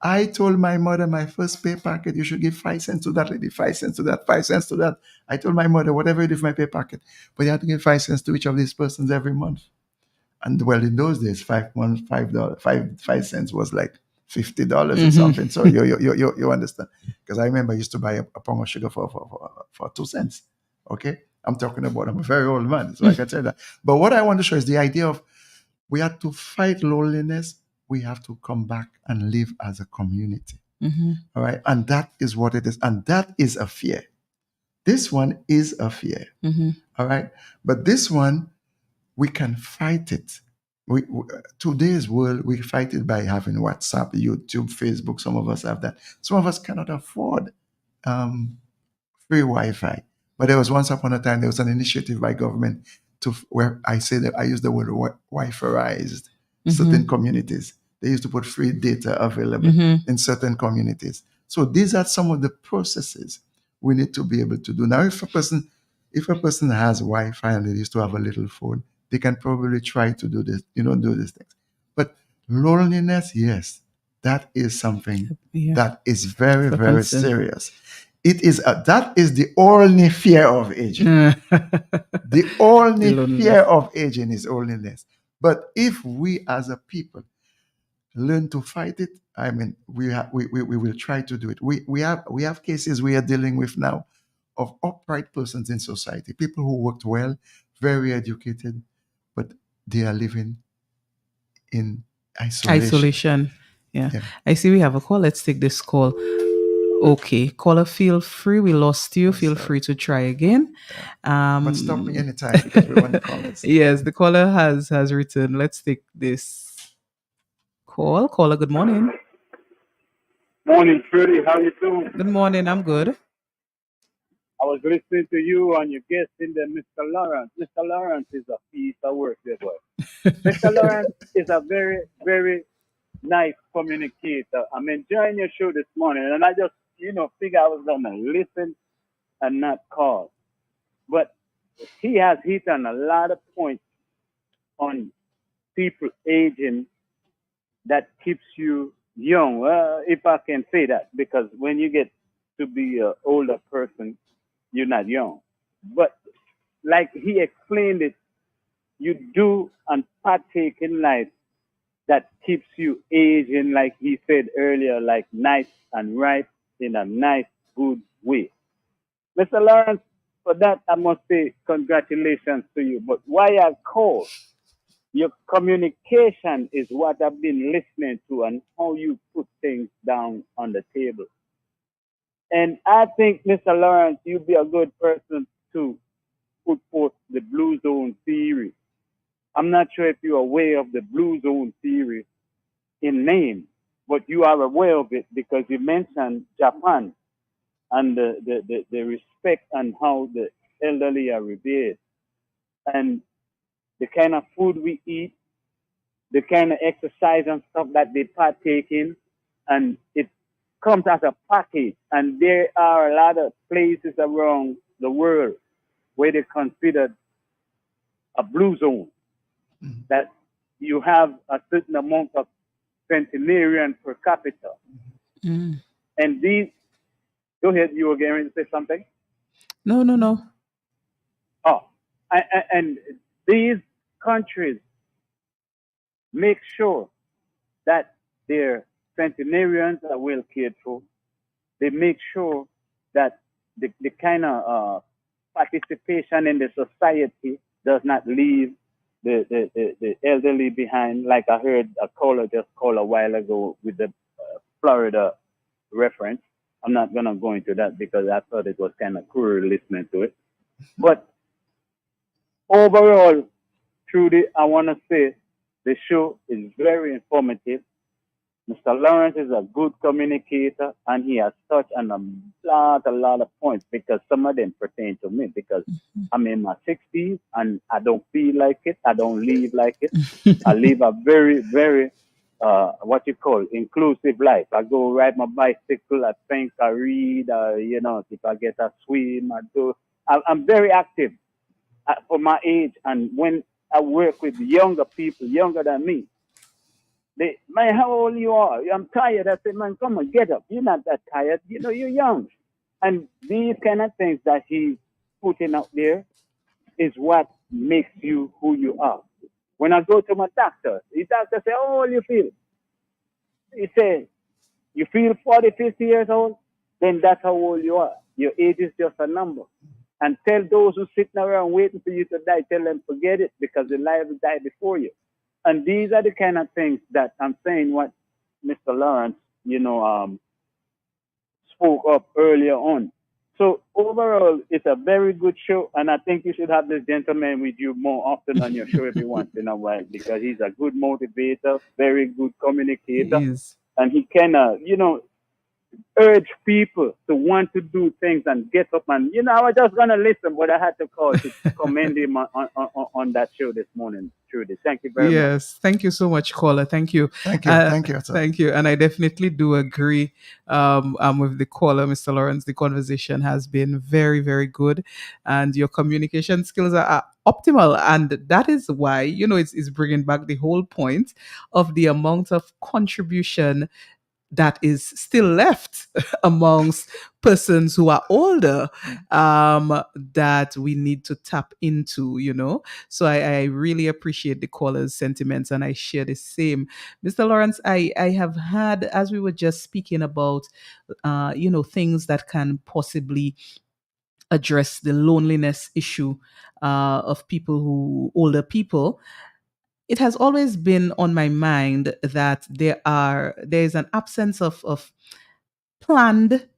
I told my mother, my first pay packet, you should give 5 cents to that lady, 5 cents to that, 5 cents to that. I told my mother, whatever you do for my pay packet, but you have to give 5 cents to each of these persons every month. And well, in those days, 5 cents was like $50 or something. So you understand? Because I remember I used to buy a pound of sugar for 2 cents. Okay, I'm a very old man, so I can tell that. But what I want to show is the idea of we have to fight loneliness. We have to come back and live as a community. All right. And that is what it is. And that is a fear. This one is a fear. All right. But this one, we can fight it. Today's world, we fight it by having WhatsApp, YouTube, Facebook. Some of us have that. Some of us cannot afford free Wi-Fi. But there was once upon a time, there was an initiative by government where I say that I use the word Wi-Fiized certain communities. They used to put free data available in certain communities. So these are some of the processes we need to be able to do. Now, if a person has Wi-Fi and they used to have a little phone, they can probably try to do this, do these things. But loneliness, yes, that is something that is very, very serious. It is that is the only fear of aging. The only fear of aging is loneliness. But if we as a people learn to fight it, I mean, we will try to do it. We have cases we are dealing with now of upright persons in society, people who worked well, very educated, but they are living in isolation. Yeah. I see we have a call. Let's take this call. Okay, caller, feel free. We lost you. Feel free to try again. But stop me anytime because we want the comments. Yes, the caller has returned. Let's take this call. Caller, good morning. Morning, Freddie. How you doing? Good morning. I'm good. I was listening to you and your guest in there, Mr. Lawrence. Mr. Lawrence is a piece of work, there, boy. Mr. Lawrence is a very, very nice communicator. I'm enjoying your show this morning, and I just, figure I was gonna listen and not call. But he has hit on a lot of points on people aging that keeps you young. If I can say that, because when you get to be an older person, you're not young. But like he explained it, you do and partake in life that keeps you aging, like he said earlier, like nice and right in a nice, good way. Mr. Lawrence, for that, I must say congratulations to you. But why I call, your communication is what I've been listening to and how you put things down on the table. And I think, Mr. Lawrence, you'd be a good person to put forth the Blue Zone theory. I'm not sure if you're aware of the Blue Zone theory in name, but you are aware of it because you mentioned Japan and the respect and how the elderly are revered. And the kind of food we eat, the kind of exercise and stuff that they partake in, and it comes as a package. And there are a lot of places around the world where they consider a blue zone, that you have a certain amount of centenarian per capita. And these, go ahead, you were going to say something? No. Oh, and these countries make sure that their centenarians are well cared for. They make sure that the kind of participation in the society does not leave the elderly behind. Like I heard a caller just call a while ago with the Florida reference. I'm not going to go into that because I thought it was kind of cruel listening to it. But overall, truly, I want to say the show is very informative. Mr. Lawrence is a good communicator, and he has touched on a lot of points because some of them pertain to me because I'm in my 60s and I don't feel like it. I don't live like it. I live a very, very, inclusive life. I go ride my bicycle, I think, I read, if I get a swim, I do. I'm very active for my age, and when I work with younger people, younger than me, man, how old you are? I'm tired. I say, man, come on, get up. You're not that tired. You're young. And these kind of things that he's putting out there is what makes you who you are. When I go to my doctor, the doctor say, how old you feel? He say, you feel 40, 50 years old? Then that's how old you are. Your age is just a number. And tell those who sitting around waiting for you to die, tell them forget it because the life will die before you. And these are the kind of things that I'm saying what Mr. Lawrence, spoke up earlier on. So overall, it's a very good show, and I think you should have this gentleman with you more often on your show every once in a while because he's a good motivator, very good communicator, Is and he can, urge people to want to do things and get up and I was just gonna listen, but I had to call to commend him on that show this morning. Trudy, thank you very much. yes, thank you so much, caller. Thank you. Thank you. Thank you, sir. Thank you. And I definitely do agree with the caller, Mr. Lawrence. The conversation has been very, very good, and your communication skills are optimal. And that is why, it's bringing back the whole point of the amount of contribution that is still left amongst persons who are older that we need to tap into. So I really appreciate the caller's sentiments, and I share the same. Mr. Lawrence, I have had, as we were just speaking about, things that can possibly address the loneliness issue of older people. It has always been on my mind that there is an absence of planned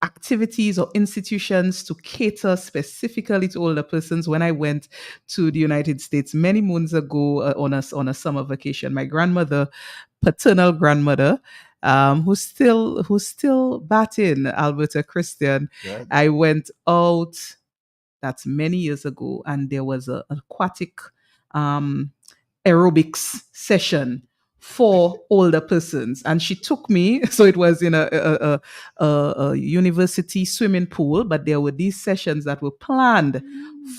activities or institutions to cater specifically to older persons. When I went to the United States many moons ago on a summer vacation, my paternal grandmother, who's still batting, Alberta Christian, Good. I went out. That's many years ago, and there was an aquatic aerobics session for older persons, and she took me. So it was in a university swimming pool, but there were these sessions that were planned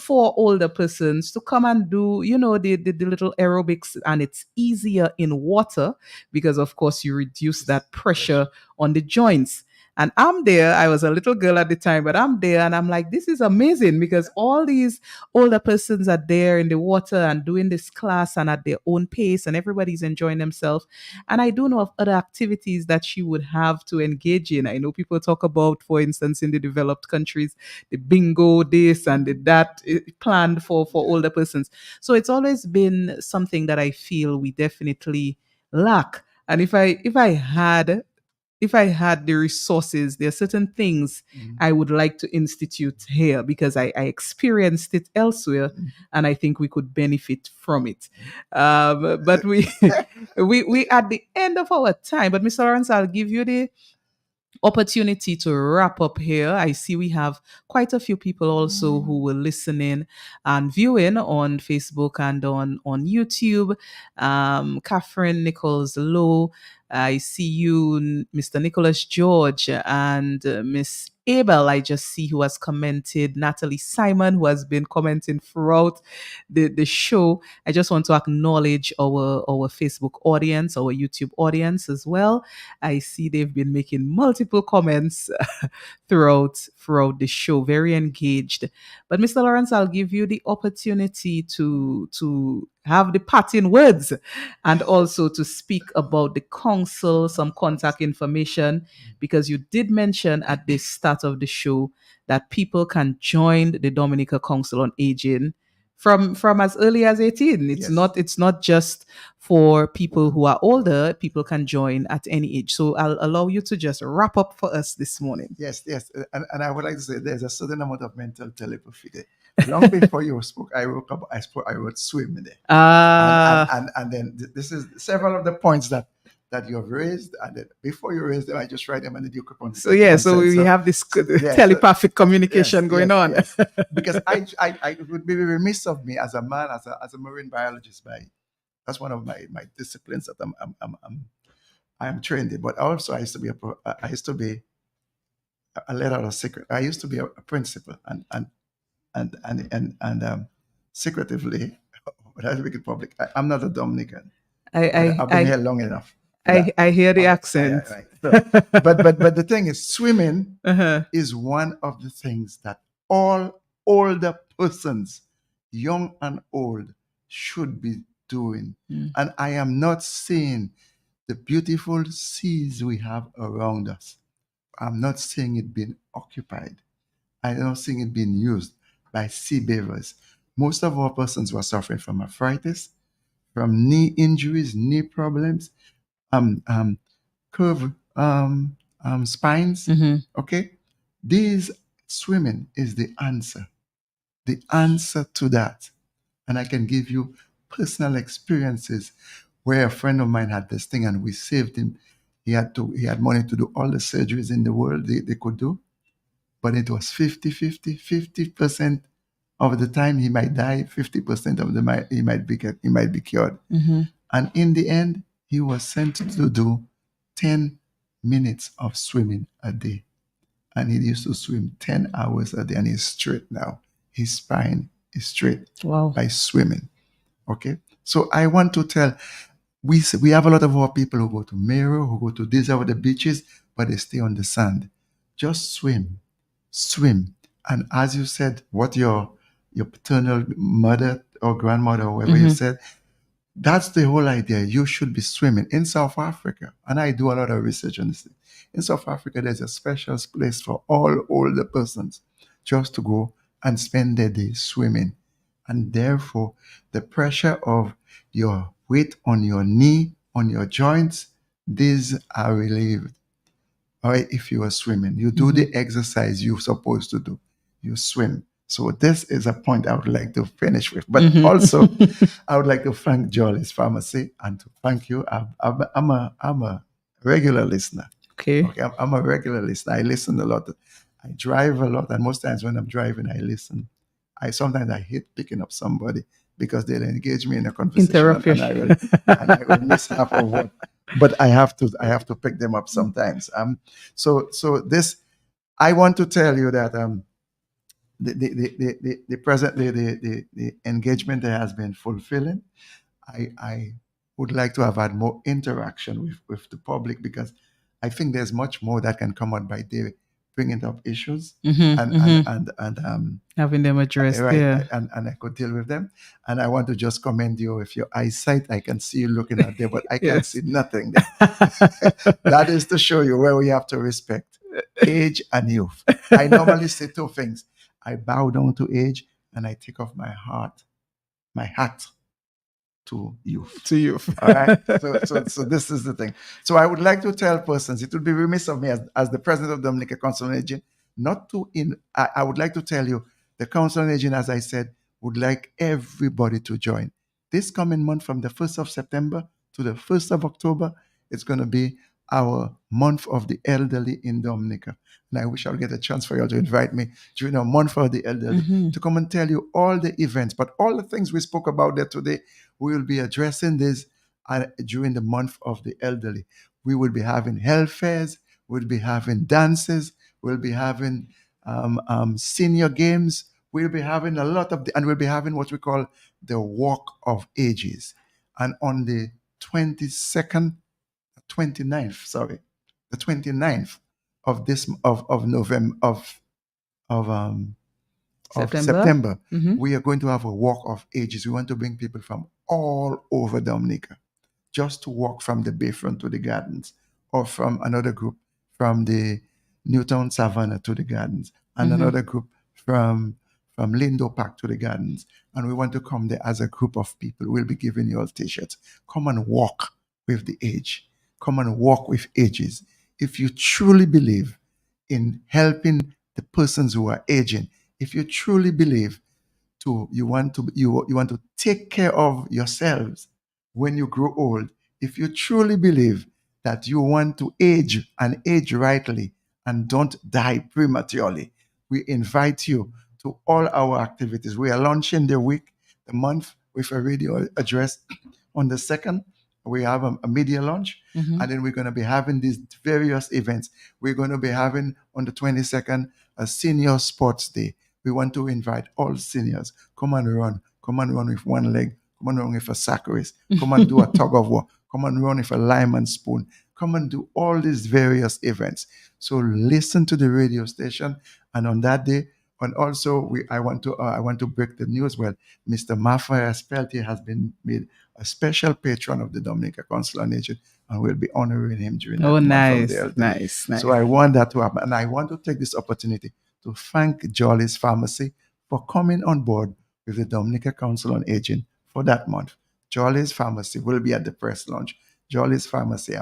for older persons to come and do, the little aerobics, and it's easier in water because, of course, you reduce that pressure on the joints. And I'm there. I was a little girl at the time, but I'm there and I'm like, this is amazing because all these older persons are there in the water and doing this class and at their own pace, and everybody's enjoying themselves. And I do know of other activities that she would have to engage in. I know people talk about, for instance, in the developed countries, the bingo, this and the that planned for older persons. So it's always been something that I feel we definitely lack. And if I had the resources, there are certain things I would like to institute here because I experienced it elsewhere, and I think we could benefit from it. But we at the end of our time. But Mr. Lawrence, I'll give you the opportunity to wrap up here. I see we have quite a few people also who were listening and viewing on Facebook and on YouTube. Catherine Nichols Lowe, I see you, Mr. Nicholas George, and Miss Abel, I just see, who has commented. Natalie Simon, who has been commenting throughout the show. I just want to acknowledge our Facebook audience, our YouTube audience as well. I see they've been making multiple comments throughout the show, very engaged. But Mr. Lawrence, I'll give you the opportunity to have the parting words and also to speak about the council, some contact information, because you did mention at the start of the show that people can join the Dominica Council on Aging from as early as 18. It's Yes. it's not just for people who are older. People can join at any age. So I'll allow you to just wrap up for us this morning. Yes. And I would like to say there's a certain amount of mental telepathy there. Long before you spoke, I woke up, I wrote swim there. And then this is several of the points that you have raised, and then before you raise them, I just write them and then you keep on. So we have this telepathic communication going on. Yes. Because I it would be remiss of me as a man, as a marine biologist. That's one of my disciplines that I'm trained in. But also I used to be a letter of secret. I used to be a principal and secretively, but I speak in public. I'm not a Dominican. I've been here long enough. I hear the accent. Right. So, but the thing is, swimming is one of the things that all older persons, young and old, should be doing. And I am not seeing the beautiful seas we have around us. I'm not seeing it being occupied. I'm not seeing it being used by sea beavers. Most of our persons were suffering from arthritis, from knee injuries, knee problems, curve spines. Mhm. Okay, these swimming is the answer to that. And I can give you personal experiences where a friend of mine had this thing and we saved him. He had money to do all the surgeries in the world they could do, but it was 50% of the time he might die, 50% of the he might be cured. Mhm. And in the end, he was sent to do 10 minutes of swimming a day. And he used to swim 10 hours a day, and he's straight now. His spine is straight Wow. by swimming. Okay? So I want to tell, we have a lot of our people who go to Mero, who go to these other beaches, but they stay on the sand. Just swim. And as you said, what your paternal mother or grandmother or whoever you said, that's the whole idea. You should be swimming in South Africa. And I do a lot of research on this. In South Africa, there's a special place for all older persons just to go and spend their day swimming. And therefore, the pressure of your weight on your knee, on your joints, these are relieved. All right, if you are swimming, you do the exercise you're supposed to do. You swim. So this is a point I would like to finish with. But also, I would like to thank Jolly's Pharmacy and to thank you. I'm a regular listener. Okay. I'm a regular listener. I listen a lot. I drive a lot, and most times when I'm driving, I listen. Sometimes I hate picking up somebody because they'll engage me in a conversation, Interrupt you. and I will miss half of what. But I have to pick them up sometimes. So this, I want to tell you that the present the engagement there has been fulfilling. I would like to have had more interaction with the public, because I think there's much more that can come out by their bringing up issues and having them addressed. right, Yeah. and I could deal with them. And I want to just commend you with your eyesight. I can see you looking out there, but I can't Yes. see nothing there. That is to show you where we have to respect age and youth. I normally say two things. I bow down to age and I take off my hat to youth. To you. All right. So this is the thing. So I would like to tell persons, it would be remiss of me as the president of Dominica Council on Aging, not to I would like to tell you, the Council on Aging, as I said, would like everybody to join. This coming month, from the 1st of September to the 1st of October, it's going to be our month of the elderly in Dominica. And I wish I'll get a chance for you all to invite me during our month for the elderly to come and tell you all the events, but all the things we spoke about there today. We will be addressing this during the month of the elderly. We will be having health fairs, we'll be having dances, we'll be having senior games, we'll be having a lot of, and we'll be having what we call the Walk of Ages. And on the 29th of this of November of September, we are going to have a Walk of Ages. We want to bring people from all over Dominica just to walk from the Bayfront to the gardens, or from another group from the Newtown Savannah to the gardens, and another group from Lindo Park to the gardens. And we want to come there as a group of people. We'll be giving you all t-shirts. Come and walk with the age. Come and walk with ages. If you truly believe in helping the persons who are aging, if you truly believe you want to take care of yourselves when you grow old, if you truly believe that you want to age and age rightly and don't die prematurely, we invite you to all our activities. We are launching the month with a radio address on the 2nd. We have a media launch, and then we're going to be having these various events. We're going to be having on the 22nd a senior sports day. We want to invite all seniors. Come and run with one leg, come and run with a sack race, come and do a tug of war, come and run with a lime and spoon, come and do all these various events. So listen to the radio station, and on that day, and also I want to break the news. Well, Mr. Mafia Spelty has been made a special patron of the Dominica Council on Aging, and we'll be honoring him during that month of the elderly. Nice. So I want that to happen, and I want to take this opportunity to thank Jolly's Pharmacy for coming on board with the Dominica Council on Aging for that month. Jolly's Pharmacy will be at the press launch. Jolly's Pharmacy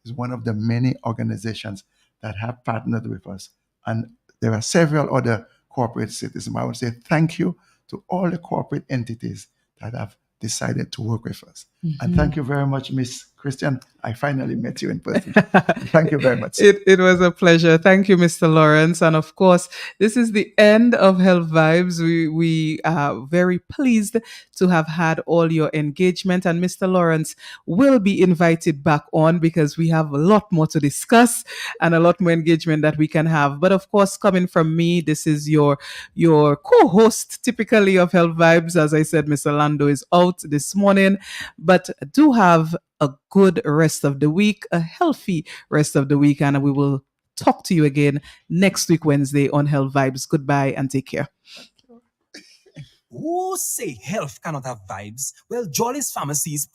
is one of the many organizations that have partnered with us. And there are several other corporate citizens. I would say thank you to all the corporate entities that have decided to work with us. And thank you very much, Miss Christian. I finally met you in person. Thank you very much. It was a pleasure. Thank you, Mr. Lawrence. And of course, this is the end of Health Vibes. We are very pleased to have had all your engagement. And Mr. Lawrence will be invited back on because we have a lot more to discuss and a lot more engagement that we can have. But of course, coming from me, this is your co-host typically of Health Vibes. As I said, Mr. Lando is out this morning, but do have a good rest of the week, a healthy rest of the week, and we will talk to you again next week, Wednesday, on Health Vibes. Goodbye and take care. Who say health cannot have vibes? Well, Jolly's Pharmacies